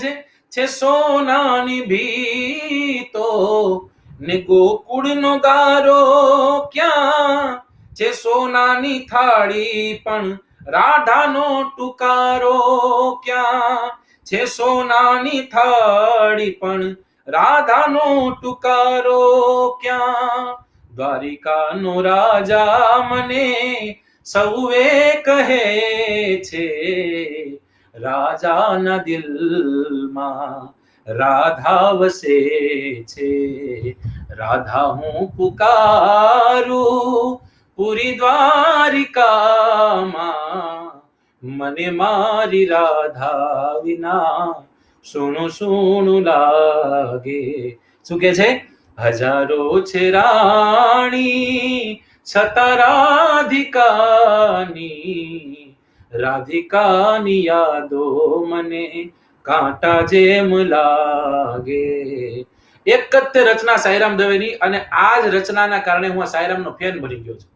છે સોનાની ભીતો ને ગોકુળનો ગારો ક્યાં, છે સોનાની થાળી પણ રાધાનો ટુકારો ક્યાં, છે સોનાની થાળી પણ રાધાનો ટુકારો ક્યાં. દ્વારિકાનો રાજા મને સૌએ કહે છે, રાજાના દિલમાં રાધા વસે છે. રાધા હું પુકારું પૂરી દ્વારિકામાં, મને મારી રાધા વિના સુનું સુનું લાગે. શું કે છે? હજારો છે રાણી છતાં રાધિકાની, રાધિકાની યાદો મને કાંટા જેમ લાગે. એક જ તે રચના સાંઈરામ દવેની, અને આ જ રચનાના કારણે હું આ સાંઈરામનો ફેન બની ગયો છું.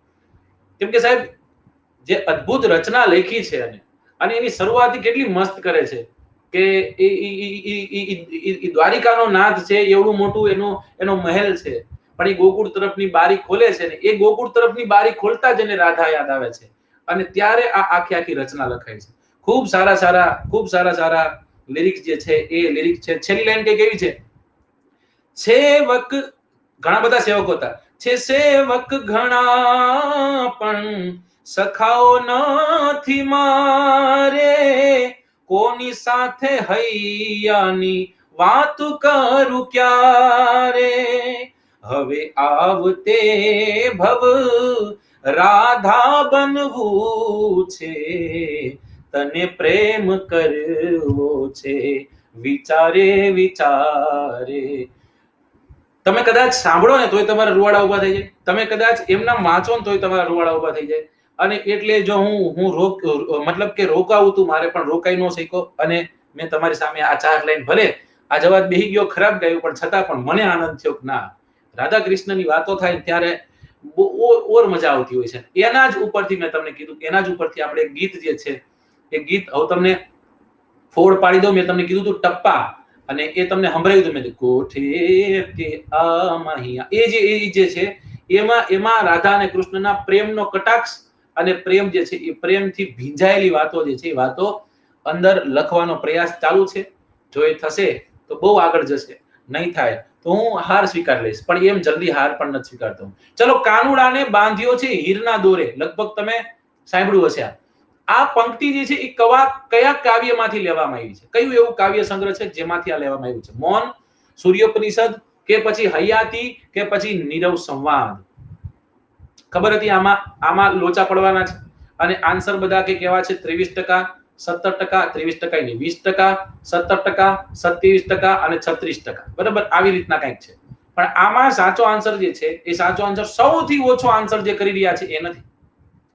કેમ કે સાહેબ જે અદ્ભુત રચના લખી છે, અને એની શરૂઆત કેટલી મસ્ત કરે છે કે દ્વારિકાનો નાથ છે, એવડું મોટું એનો મહેલ છે, પણ એ ગોકુળ તરફની બારી ખોલે છે ને, એ ગોકુળ તરફની બારી ખોલતા જ એને રાધા યાદ આવે છે, અને ત્યારે આ આખી રચના લખાય છે. ખૂબ સારા લિરિક્સ જે છે એ લિરિક્સ છે. છેલ્લી લાઈન કઈ કેવી છે? સેવક, ઘણા બધા સેવકો હતા, છે સેવક ઘણા પણ સખાઓ નથી મારે, કોની સાથે હૈયાની વાત કરું ક્યારે, હવે આવતે ભવ રાધા બનવું છે, તને પ્રેમ કરવો છે વિચારે વિચારે. તમે કદાચ સાંભળો ને તોય તમારા રૂવાડા ઉભા થઈ જાય, તમે કદાચ એમના વાંચો ને તોય તમારા રૂવાડા ઉભા થઈ જાય. અને એટલે જો હું મતલબ કે રોકાવું તું, મારે પણ રોકાઈ ન શક્યો, અને મેં તમારી સામે આ 4 લાઈન ભલે આ જવાબ બેહી ગયો, ખરાબ ગાયું, પણ છતાં પણ મને આનંદ થયો કે ના, રાધા કૃષ્ણની વાતો થાય ત્યારે ઓર મજા આવતી હોય છે. એના જ ઉપરથી મેં તમને કીધું કે એના જ ઉપરથી આપણે ગીત જે છે એ ગીત હવે તમને ફોડ પાડી દઉં. મેં તમને કીધું તું ટપ્પા, અને એ તમને સંભળાવ્યું હતું મેં, કોઠે કે આ માહિયા, એ જે છે એમાં રાધા અને કૃષ્ણના પ્રેમનો કટાક્ષ અને પ્રેમ જે છે એ પ્રેમથી ભીંજાયેલી વાતો જે છે એ વાતો અંદર લખવાનો પ્રયાસ ચાલુ છે. જો એ થશે તો બહુ આગળ જશે, નહીં થાય તો હું હાર સ્વીકાર લઈશ, પણ એમ જલ્દી હાર પણ નથી સ્વીકારતો. ચલો, કાનુડાને બાંધ્યો છે હીરના દોરે, લગભગ તમે સાંભળ્યું હશે. આ પંક્તિ જે છે એ કયા કાવ્યમાંથી લેવામાં આવી છે? કયું એવું કાવ્ય સંગ્રહ છે જેમાંથી આ લેવામાં આવ્યું છે? મૌન, સૂર્યોપનિષદ, કે પછી હયાતી, કે પછી નીરવ સંવાદ? ખબર હતી આમાં લોચા પડવાના છે, અને આન્સર બધા કે કેવા છે? 23%, 17%, 23% નહીં, 20%, 17%, 27% અને 36%. બરાબર, આવી રીતના કંઈક છે. પણ આમાં સાચો આન્સર જે છે એ સાચો આન્સર, સૌથી ઓછો આન્સર જે કરી રહ્યા છે એ નથી.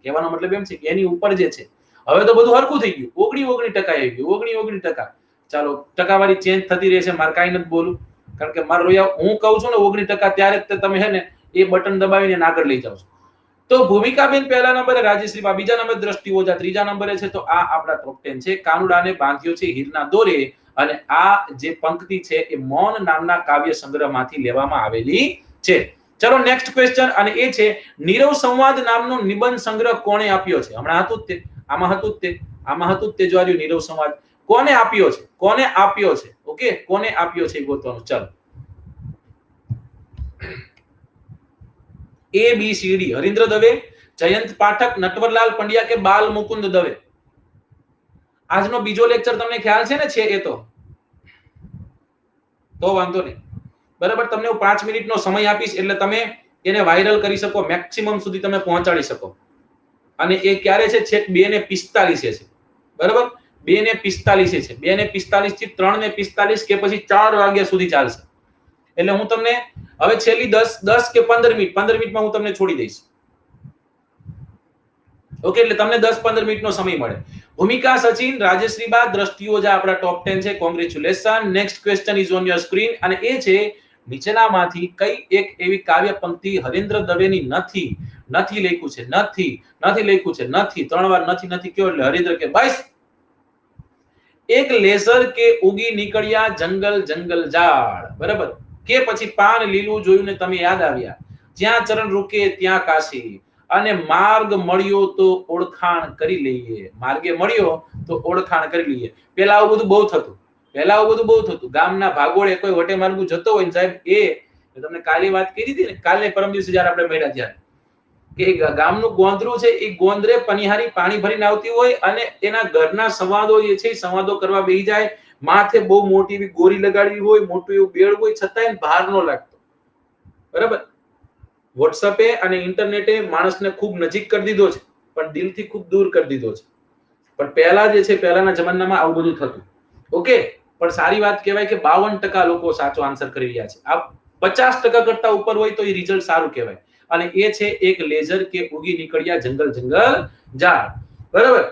કહેવાનો મતલબ એમ છે કે એની ઉપર જે છે, હવે તો બધું હરખું થઈ ગયું, 19% આવી ગયું, 19%. ચાલો, ટકાવારી ચેન્જ થતી રહેશે, મારે કાંઈ નથી બોલું, કારણ કે મારો હું કહું છું ને 19%, ત્યારે તમે છે ને એ બટન દબાવીને આગળ લઈ જાવ છો. તો ભૂમિકાબેન પહેલા નંબરે, રાજેશ્રી બા બીજા નંબરે, દ્રષ્ટિ ઓઝા ત્રીજા નંબરે છે. તો આ આપણા ટોપ 10 છે. કાનુડાને બાંધ્યો છે હીરના દોરે, અને આ જે પંક્તિ છે એ મૌન નામના કાવ્ય સંગ્રહમાંથી લેવામાં આવેલી છે. ચલો, નેક્સ્ટ ક્વેશ્ચન, અને એ છે નીરવ સંવાદ નામનો નિબંધ સંગ્રહ કોણે આપ્યો છે? હમણાં હતું જ તે, આમાં હતું જ તે, જો નીરવ સંવાદ કોને આપ્યો છે? કોને આપ્યો છે? ઓકે, કોને આપ્યો છે ગોતવાનું. ચલો, ABCD, હરીન્દ્ર દવે, જયંત પાઠક, નટવરલાલ પંડ્યા કે બાલ મુકુંદ દવે? આજનો બીજો લેક્ચર તમને ખ્યાલ છે ને? છે એ તો વાંધો નહીં. બરાબર, તમને હું 5 મિનિટનો સમય આપીશ, એટલે તમે એને વાયરલ કરી શકો, મેક્સિમમ સુધી તમે પહોંચાડી શકો. અને એ ક્યારે છે? છેક 2:45 છે. બરાબર, 2:45 છે. 2:45 થી 3:45 કે પછી 4 વાગ્યા સુધી ચાલશે. એટલે હું તમને હવે છેલ્લી 10 કે 15 મિનિટમાં હું તમને છોડી દઈશ. ઓકે, એટલે તમને 10-15 મિનિટનો સમય મળે. ભૂમિકા, સચિન, રાજેશ્રી બા, દ્રષ્ટિ ઓઝા આપણા ટોપ 10 છે. Congratulation. Next question is on your screen, અને એ છે નીચેનામાંથી કઈ એક એવી કાવ્ય પંક્તિ હરીન્દ્ર દવેની નથી લખ્યું છે? નથી લખ્યું છે, નથી 3 વાર નથી કયો એટલે હરીન્દ્ર કે બસ. એક લેસર કે ઉગી નીકળ્યા જંગલ ઝાડ, બરાબર, કે પછી પાન લીલું જોયું ને તમે યાદ આવ્યા, જ્યાં ચરણ રૂકે ત્યાં કાશી, અને માર્ગ મળ્યો તો ઓળખાણ કરી લઈએ. માર્ગે મળ્યો તો ઓળખાણ કરી લઈએ. પેલા આવું બધું બહુ થતું. ગામના ભાગોળે કોઈ વટે માર્ગું જતો હોય ને સાહેબ, એ તમને કાલે વાત કરી હતી ને, કાલે પરમ દિવસે જ્યારે આપણે મળ્યા ત્યારે, કે ગામનું ગોંદરું છે, એ ગોંદરે પનિહારી પાણી ભરીને આવતી હોય, અને એના ઘરના સંવાદો જે છે સંવાદો કરવા બેસી જાય. માથે બહુ મોટી એવી ગોરી લગાડવી હોય, મોટું એવું બેડ હોય, છતાંય બહાર નો લાગતો. બરાબર, વોટ્સએપે અને ઇન્ટરનેટે માણસને ખૂબ નજીક કરી દીધો છે, પણ દિલથી ખૂબ દૂર કરી દીધો છે. પણ પહેલા જે છે, પહેલાના જમાનામાં આવું બધું થતું. ઓકે, પણ સારી વાત કહેવાય કે 52% લોકો સાચો આન્સર કરી રહ્યા છે. આ 50% કરતા ઉપર હોય તો એ રિઝલ્ટ સારું કહેવાય. અને એ છે એક લેઝર કે ઉગી નીકળ્યા જંગલ ઝાડ. બરાબર,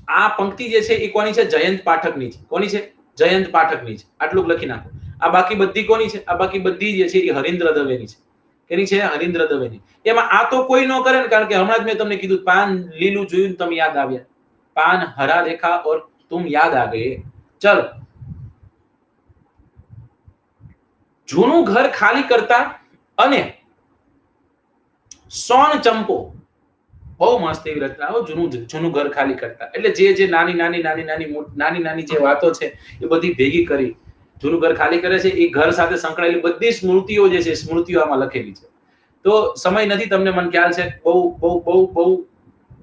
આ પંક્તિ જે છે એ કોની છે? જયંત પાઠકની છે. કોની છે? જયંત પાઠકની છે. આટલું લખી નાખો. આ બાકી બધી કોની છે? આ બાકી બધી જે છે એ હરીન્દ્ર દવેની છે. કેની છે? હરીન્દ્ર દવેની. એમાં આ તો કોઈ ન કરે ને, કારણ કે હમણાં જ મેં તમને કીધું, પાન લીલું જોયું તમે યાદ આવ્યા, પાન હરા દેખા ઓર તુમ યાદ આ ગયે. ચલો, જૂનું ઘર ખાલી કરતા અને સોન ચંપો, બહુ મસ્ત એવી રચના. જૂનું ઘર ખાલી કરતા એટલે જે નાની જે વાતો છે એ બધી ભેગી કરી જૂનું ઘર ખાલી કરે છે. એ ઘર સાથે સંકળાયેલી બધી સ્મૃતિઓ જે છે, સ્મૃતિઓ આમાં લખેલી છે. તો સમય નથી, તમને મને ખ્યાલ છે,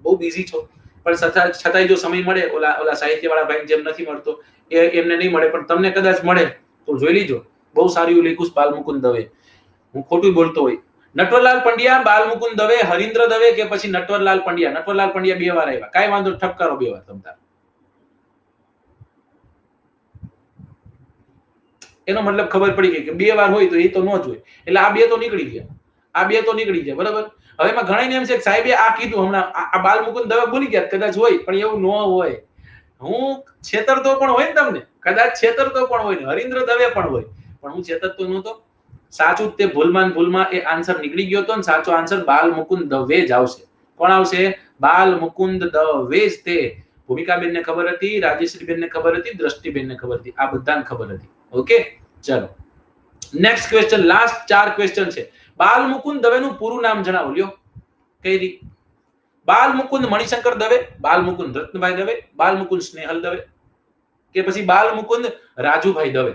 બહુ બિઝી છો, પણ છતાંય જો સમય મળે, ઓલા સાહિત્ય વાળા ભાઈ જેમ નથી મળતો, એમને નહીં મળે, પણ તમને કદાચ મળે તો જોઈ લીજો. બહુ સારું એવું લખ્યું બાલ મુકુંદ દવે. હું ખોટું બોલતો હોય. નટવરલાલ પંડ્યા, બાલ મુકુંદ દવે, હરીન્દ્ર દવે કે પછી નટવરલાલ પંડ્યા? નટવરલાલ પંડ્યા 2 વાર આવ્યા, કાંઈ વાંધો, ઠપકારો 2 વાર તમતાર. એનો મતલબ ખબર પડી ગઈ કે 2 વાર હોય તો એ તો ન જ હોય, એટલે આ 2 તો નીકળી ગયા. આ બે તો નીકળી જાય, બરાબર. હવે એમાં ઘણા એમ છે કે સાહેબે આ કીધું હમણાં, આ બાલ મુકુંદ દવે ભૂલી ગયા, કદાચ હોય પણ એવું ન હોય. હું છેતરતો પણ હોય ને તમને, કદાચ છેતરતો પણ હોય ને, હરીન્દ્ર દવે પણ હોય, પણ હું છેતરતો નહોતો. સાચું તે ભૂલમાં એ આન્સર નીકળી ગયો હતો ને સાચો આન્સર બાલ મુકુંદ દવે જ આવશે. કોણ આવશે? બાલ મુકુંદ દવે જ તે. ભૂમિકાબેન ને ખબર હતી, રાજેશ્રીબેન ને ખબર હતી, દ્રષ્ટિબેન ને ખબર હતી, આ બધાને ખબર હતી. ઓકે, ચલો નેક્સ્ટ ક્વેશ્ચન, લાસ્ટ 4 ક્વેશ્ચન છે. બાલ મુકુંદ દવે નું પૂરું નામ જણાવો લ્યો. કઈ રીત? બાલ મુકુંદ મણિશંકર દવે, બાલ મુકુંદ રત્નભાઈ દવે, બાલ મુકુંદ સ્નેહલ દવે, કે પછી બાલ મુકુંદ રાજુભાઈ દવે?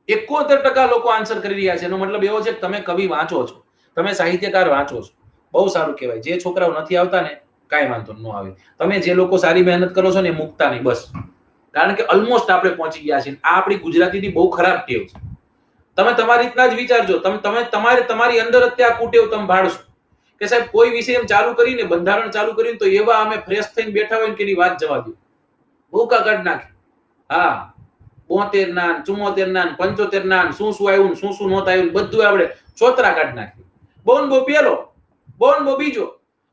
એકોતેર ટકા લોકો આન્સર કરી રહ્યા છે. એનો મતલબ એવો છે કે તમે કવિ વાંચો છો, તમે સાહિત્યકાર વાંચો છો. બહુ સારું કહેવાય. જે છોકરાઓ નથી આવતા ને કાંઈ વાંધો ન આવે. તમે જે લોકો સારી મહેનત કરો છો ને એ મૂકતા નહીં બસ. કારણ કે ઓલમોસ્ટ આપણે પહોંચી ગયા છીએ. આ આપણી ગુજરાતીની બહુ ખરાબ ટેવ છે. તમે તમારી રીતના જ વિચારજો. તમે તમારી અંદર જ ત્યાં કુટેવ તમે ભાળશો કે સાહેબ કોઈ વિષય એમ ચાલુ કરીને, બંધારણ ચાલુ કરીને તો એવા અમે ફ્રેશ થઈને બેઠા હોય કે એની વાત જવા દો. ભૂકા કાઢ નાખે. હા, 72 ના 74 ના 75 ના શું આવ્યું, શું નહોતું આવ્યું, બધું આપણે ચોતરા કાઢ નાખ્યું. બોનબો પેલો, બોનબો બીજો,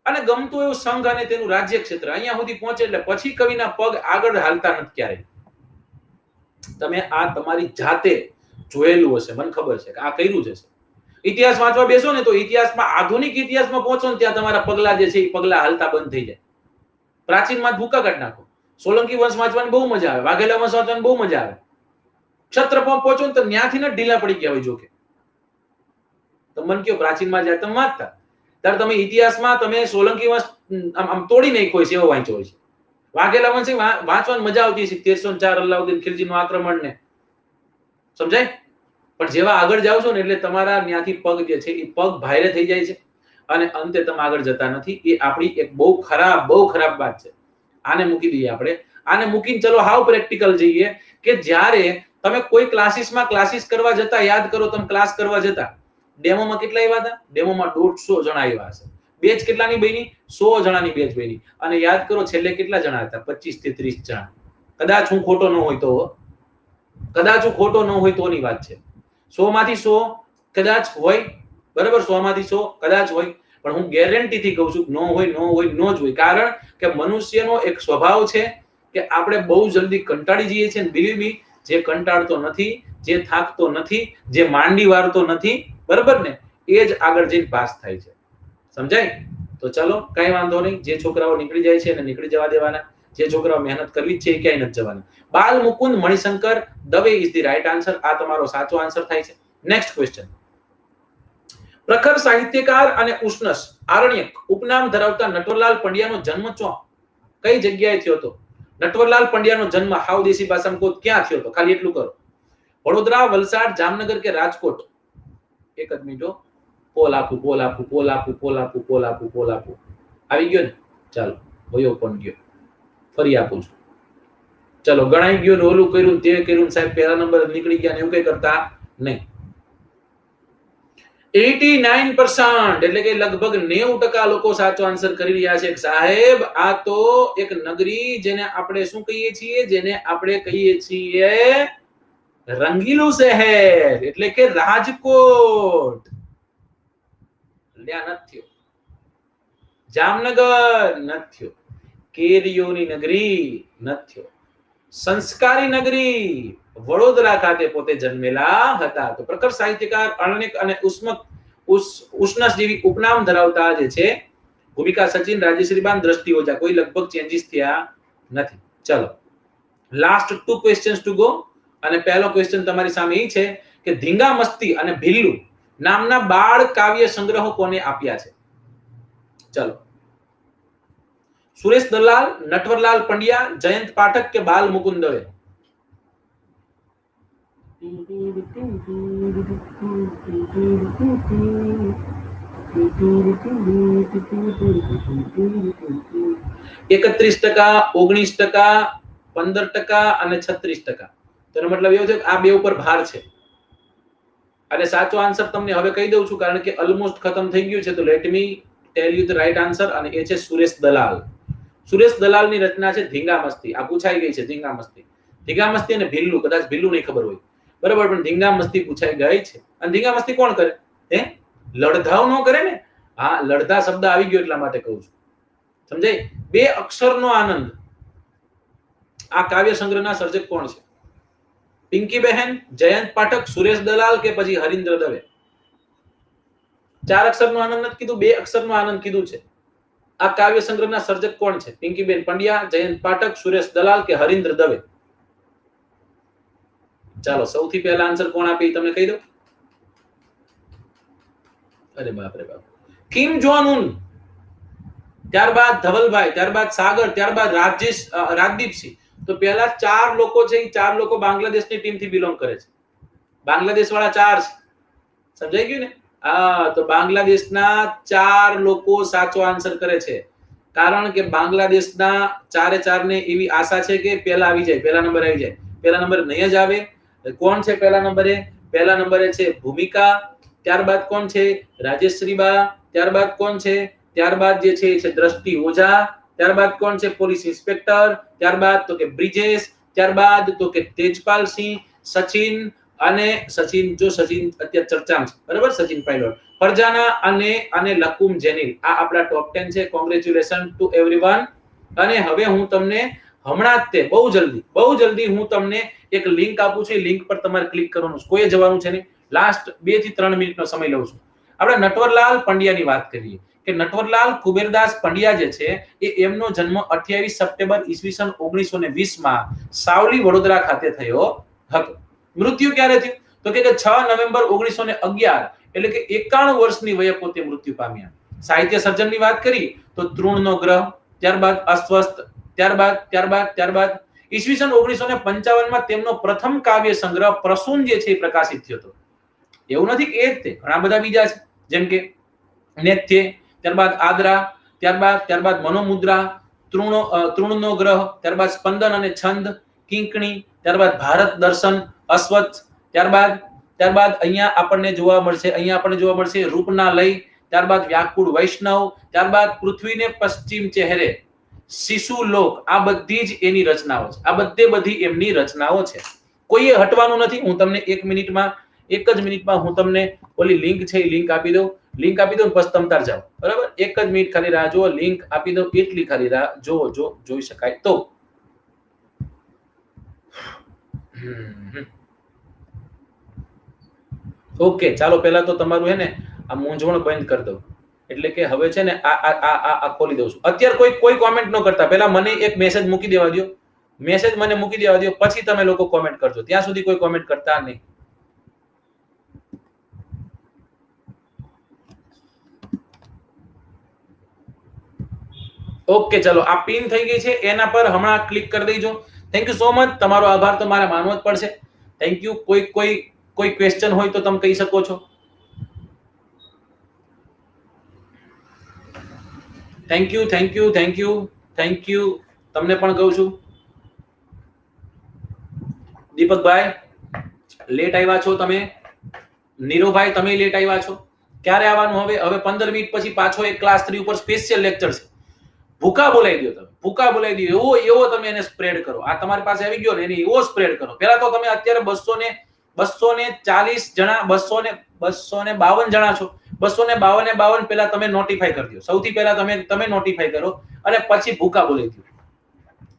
અને ગમતું એવું સંઘ અને તેનું રાજ્ય ક્ષેત્ર અહીંયા સુધી પહોંચે એટલે પછી કવિના પગ આગળ હાલતા નથી ક્યારેય. તમે આ તમારી જાતે જોયેલું હશે, મને ખબર છે કે આ કર્યું છે. ઇતિહાસ વાંચવા બેસો ને તો ઇતિહાસમાં, આધુનિક ઇતિહાસમાં પહોંચો ને ત્યાં તમારા પગલા જે છે એ પગલા હાલતા બંધ થઈ જાય. પ્રાચીનમાં ભૂકા કાઢ નાખો. સોલંકી વંશ વાંચવાની બહુ મજા આવે, વાઘેલા વંશ વાંચવાની બહુ મજા આવે. ક્ષત્રપમાં પહોંચો ને તો ત્યાંથી ને ઢીલા પડી ગયા હોય. જોકે તો મન કયો પ્રાચીનમાં જાય તમે વાંચતા, ત્યારે તમે ઇતિહાસમાં તમે સોલંકી વંશ આમ તોડી નાખ્યો છે એવો વાંચ્યો હોય છે. વાઘેલા વંશ વાંચવાની મજા આવતી છે, 1304 અલાઉદ્દીન ખિલજીનું આક્રમણ ને, સમજાય? પણ જેવા આગળ જાવ છો ને એટલે તમારા ત્યાંથી પગ જે છે એ પગ ભારે થઈ જાય છે અને અંતે તમે આગળ જતા નથી. એ આપણી એક બહુ ખરાબ વાત છે. આને મૂકી દઈએ આપણે. આને મૂકીને ચલો હાવ પ્રેક્ટિકલ જઈએ કે જ્યારે તમે કોઈ ક્લાસીસ કરવા જતા, યાદ કરો તમે ક્લાસ કરવા જતા, ડેમોમાં કેટલા આવ્યા હતા? ડેમોમાં 150 જણા આવ્યા હશે. બેચ કેટલાની બની? 100 જણાની બેચ બની. અને યાદ કરો છેલ્લે કેટલા જણા હતા? 25 થી 30 જણા. કદાચ હું ખોટો ન હોય તોની વાત છે. 100 માંથી 100 કદાચ હોય, બરાબર? 100 માંથી 100 કદાચ હોય, પણ હું ગેરંટીથી કહું છું ન હોય. કારણ કે મનુષ્યનો એક સ્વભાવ છે કે આપણે બહુ જલ્દી કંટાળી જઈએ છીએ. બિલીવ મી, જે કંટાળતો નથી, જે થાકતો નથી, જે માંડી વારતો નથી, બરાબર ને, એ જ આગળ જઈને પાસ થાય છે. સમજાય? તો ચલો કઈ વાંધો નહીં. જે છોકરાઓ નીકળી જાય છે એને નીકળી જવા દેવાના. જે છોકરાઓ મહેનત કરવી છે એ ક્યાંય નથી જવાના. બાલ Mukund Manishankar Dave is the right answer. આ તમારો સાચો આન્સર થાય છે. Next question. પ્રખર સાહિત્યકાર અને ઉષ્ણસ આરણ્યક ઉપનામ ધરાવતા નટવરલાલ પંડ્યાનો જન્મ કઈ જગ્યાએ થયો હતો? નટવરલાલ પંડ્યાનો જન્મ હાવ દેશી ભાષામાં કહો ક્યાં થયો હતો? ખાલી એટલું કરો. વડોદરા, વલસાડ, જામનગર કે રાજકોટ? એક જ મિનિટ. પોલ આપું. આવી ગયો ને? ચાલો, વયો પણ ગયો. ફરી આપું છું. ચલો, ગણાઈ ગયો ને, ઓલું કર્યું તે કર્યું, સાહેબ પહેલા નંબર નીકળી ગયા ને એવું કઈ કરતા નહીં. 89% એટલે કે લગભગ 90% લોકો સાચો આન્સર કરી રહ્યા છે. સાહેબ આ તો એક નગરી જેને આપણે શું કહીએ છીએ? જેને આપણે કહીએ છીએ રંગીલું શહેર, એટલે કે રાજકોટ. લ્યા નથી થયો. જામનગર નથી થયો. કેરીઓની નગરી નથી થયો. સંસ્કારી નગરી વડોદરા ખાતે પોતે જન્મેલા હતા. તો પ્રખર સાહિત્યકાર, અરણ્યક અને ઉષ્ણસ જેવી ઉપનામ ધરાવતા જે છે ભૂમિકા સચિન, રાજેશ્રીબાન, દ્રષ્ટિ ઓઝા. કોઈ લગભગ ચેન્જીસ થયા નથી. ચલો, લાસ્ટ 2 ક્વેશ્ચન્સ ટુ ગો. અને પહેલો ક્વેશ્ચન તમારી સામે એ છે કે ધીંગા મસ્તી અને ભીલ્લુ નામના બાળ કાવ્ય સંગ્રહો કોને આપ્યા છે? ચલો, સુરેશ દલાલ, નટવરલાલ પંડ્યા, જયંત પાઠક કે બાલ મુકુંદ દવે? %, 19%, 15% અને 36%. તેનો મતલબ એવો છે કે આ બે ઉપર ભાર છે. અને સાચો આન્સર તમને હવે કહી દઉં છું કારણ કે ઓલમોસ્ટ ખતમ થઈ ગયું છે. તો let me tell you the right answer, અને એ છે સુરેશ દલાલ. સુરેશ દલાલની રચના છે ધીંગામસ્તી. આ પૂછાઈ ગઈ છે ધીંગામસ્તી. ધીંગામસ્તી અને ભીલ્લું, કદાચ ભીલ્લું નહીં ખબર હોય, બરાબર, પણ ધીંગામસ્તી પૂછાઈ ગઈ છે. અને ધીંગામસ્તી કોણ કરે? લડધાવ નો કરે ને. હા, લડધા શબ્દ આવી ગયો એટલા માટે કહું છું. સમજાય? 2 અક્ષરનો આનંદ. આ કાવ્ય સંગ્રહના સર્જક કોણ છે? પિંકીબહેન, જયંત પાઠક, સુરેશ દલાલ કે પછી હરીન્દ્ર દવે? 4 અક્ષરનો આનંદ નથી કીધું, 2 અક્ષરનો આનંદ કીધું છે. આ કાવ્ય સંગ્રહના સર્જક કોણ છે? પિંકીબેન પંડ્યા, જયંત પાઠક, સુરેશ દલાલ કે હરીન્દ્ર દવે? ચાલો, સૌથી પહેલા આન્સર કોણ આપે તમને કહી દો. અરે બાપ રે બાપ. કિમ જોન ઉન, ત્યારબાદ ધવલભાઈ, ત્યારબાદ સાગર, ત્યારબાદ રાજદીપસિંહ. તો પહેલા 4 લોકો છે, એ 4 લોકો બાંગ્લાદેશની ટીમથી બિલોંગ કરે છે. બાંગ્લાદેશ વાળા 4 છે. સમજાઈ ગયું ને? હા, તો બાંગ્લાદેશના 4 લોકો સાચો આન્સર કરે છે. કારણ કે બાંગ્લાદેશના 4 ને એવી આશા છે કે પહેલા આવી જાય, પહેલા નંબર આવી જાય. પહેલા નંબર નહીં જ આવે. કોણ છે પહેલા નંબરે? પહેલા નંબરે છે ભૂમિકા, ત્યારબાદ કોણ છે? રાજેશ્રીબા, ત્યારબાદ કોણ છે? ત્યારબાદ જે છે દ્રષ્ટિ ઓઝા, ત્યારબાદ કોણ છે? પોલીસ ઇન્સ્પેક્ટર, ત્યારબાદ તો કે બ્રિજેશ, ત્યારબાદ તો કે તેજપાલસિંહ, સચિન, અને સચિન અત્યારે ચર્ચામાં છે, બરાબર, સચિન પાયલોટ, ફરજાના અને લકુમ જેનિલ. આ આપણા ટોપ 10 છે. Congratulation to everyone. અને હવે હું તમને હમણાં જ બહુ જલ્દી હું તમને એક લિંક આપું છું. એ લિંક પર તમારે ક્લિક કરવાનું છે. કોઈ જવાનું છે નહીં. લાસ્ટ 2 થી 3 મિનિટનો સમય લઉં છું. આપણે નટવરલાલ પંડ્યાની વાત કરીએ કે નટવરલાલ કુબેરદાસ પંડ્યા જે છે એ એમનો જન્મ 28 સપ્ટેમ્બર ઈસવીસન 1920 માં સાવલી વડોદરા ખાતે થયો હતો. મૃત્યુ ક્યારે થયું? તો કે 6 નવેમ્બર 1911, એટલે કે 51 વર્ષની વયે પોતે મૃત્યુ પામ્યા. સાહિત્ય સર્જનની વાત કરી તો તૃણનો ગ્રહ, ત્યારબાદ અસ્વસ્થ, ત્યારબાદ ઈસવીસન 1955 માં તેમનો પ્રથમ કાવ્ય સંગ્રહ પ્રસૂન જે છે એ પ્રકાશિત થયો હતો. એવું નથી કે એ જ તે, ઘણા બધા બીજા છે, જેમ કે નેત્ય, ત્યારબાદ આદરા, ત્યારબાદ મનોમુદ્રા, તૃણનો ગ્રહ, ત્યારબાદ સ્પંદન અને છંદ, કિંકણી, ત્યારબાદ ભારત દર્શન, અસ્વચ્છ, ત્યારબાદ અહીંયા આપણને જોવા મળશે રૂપના લય, ત્યારબાદ વ્યાકુળ વૈષ્ણવ, ત્યારબાદ પૃથ્વીને પશ્ચિમ ચહેરે, શિશુ લોક. આ બધી જ એની રચનાઓ છે. આ બધી એમની રચનાઓ છે. કોઈએ હટવાનું નથી. હું તમને 1 જ મિનિટમાં હું તમને ઓલી લિંક છે એ લિંક આપી દઉં. લિંક આપી દઉં પછી તમે તાર જાઓ, બરાબર. 1 જ મિનિટ ખાલી રાહ જુઓ. લિંક આપી દઉં એટલી ખાલી રાહ જુઓ, જો જોઈ શકાય તો. ઓકે, ચાલો પહેલા તો તમારું હે ને આ મૂંઝવણ બંધ કરી દઉં. એટલે કે હવે છે ને આ ખોલી દઉં છું. અત્યારે કોઈ કોમેન્ટ ન કરતા. પહેલા મને એક મેસેજ મૂકી દેવા દો. પછી તમે લોકો કોમેન્ટ કરજો. ત્યાં સુધી કોઈ કોમેન્ટ કરતા નહીં. ઓકે, ચલો આ પિન થઈ ગઈ છે. એના પર હમણાં ક્લિક કરી દેજો. Thank you so much. તમારો આભાર તો મારે માનવો જ પડશે. Thank you. કોઈ ક્વેશ્ચન હોય તો તમે કહી શકો છો. Thank you. તમને પણ કહું છું. દીપકભાઈ લેટ આવ્યા છો તમે. નીરોભાઈ તમે લેટ આવ્યા છો. ક્યારે આવવાનું? હવે 15 મિનિટ પછી પાછો એક ક્લાસ 3 ઉપર સ્પેશિયલ લેક્ચર છે. ભૂકા બોલાવી દો તમે. એવો તમે એને સ્પ્રેડ કરો. આ તમારી પાસે આવી ગયો ને એને એવો સ્પ્રેડ કરો. પહેલા તો તમે અત્યારે 240 જણા 252 જણા છો. 252 પહેલા તમે નોટિફાઈ કરી દો. સૌથી પહેલા તમે નોટિફાઈ કરો અને પછી ભૂકા બોલાવી દો.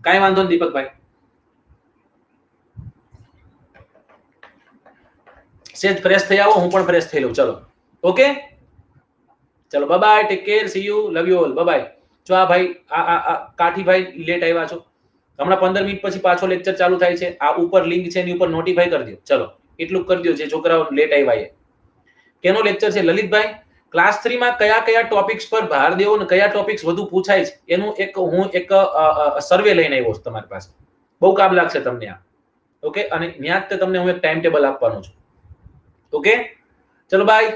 કાંઈ વાંધો નહીં દીપકભાઈ. સેજ ફ્રેશ થઈ આવો. હું પણ ફ્રેશ થઈ લઉં. ચલો ઓકે, ચલો bye bye. Take care. C you. Love you all. Bye bye. જો આ ભાઈ આ કાઠીભાઈ લેટ આવ્યા છો. હમણાં 15 મિનિટ પછી પાછો લેક્ચર ચાલુ થાય છે. આ ઉપર લિંક છે એની ઉપર નોટિફાઈ કરી દો. ચલો એટલું કરી દો જે છોકરાઓ લેટ આવ્યા એ. કેનો લેક્ચર છે લલિતભાઈ? ક્લાસ 3 માં કયા ટોપિક્સ પર ભાર દેવો અને કયા ટોપિક્સ વધુ પૂછાય છે એનું હું એક સર્વે લઈને આવ્યો છું તમારી પાસે. બહુ કામ લાગશે તમને આ. ઓકે, અને ત્યાં જ તમને હું એક ટાઈમ ટેબલ આપવાનો છું. ઓકે, ચલો બાય.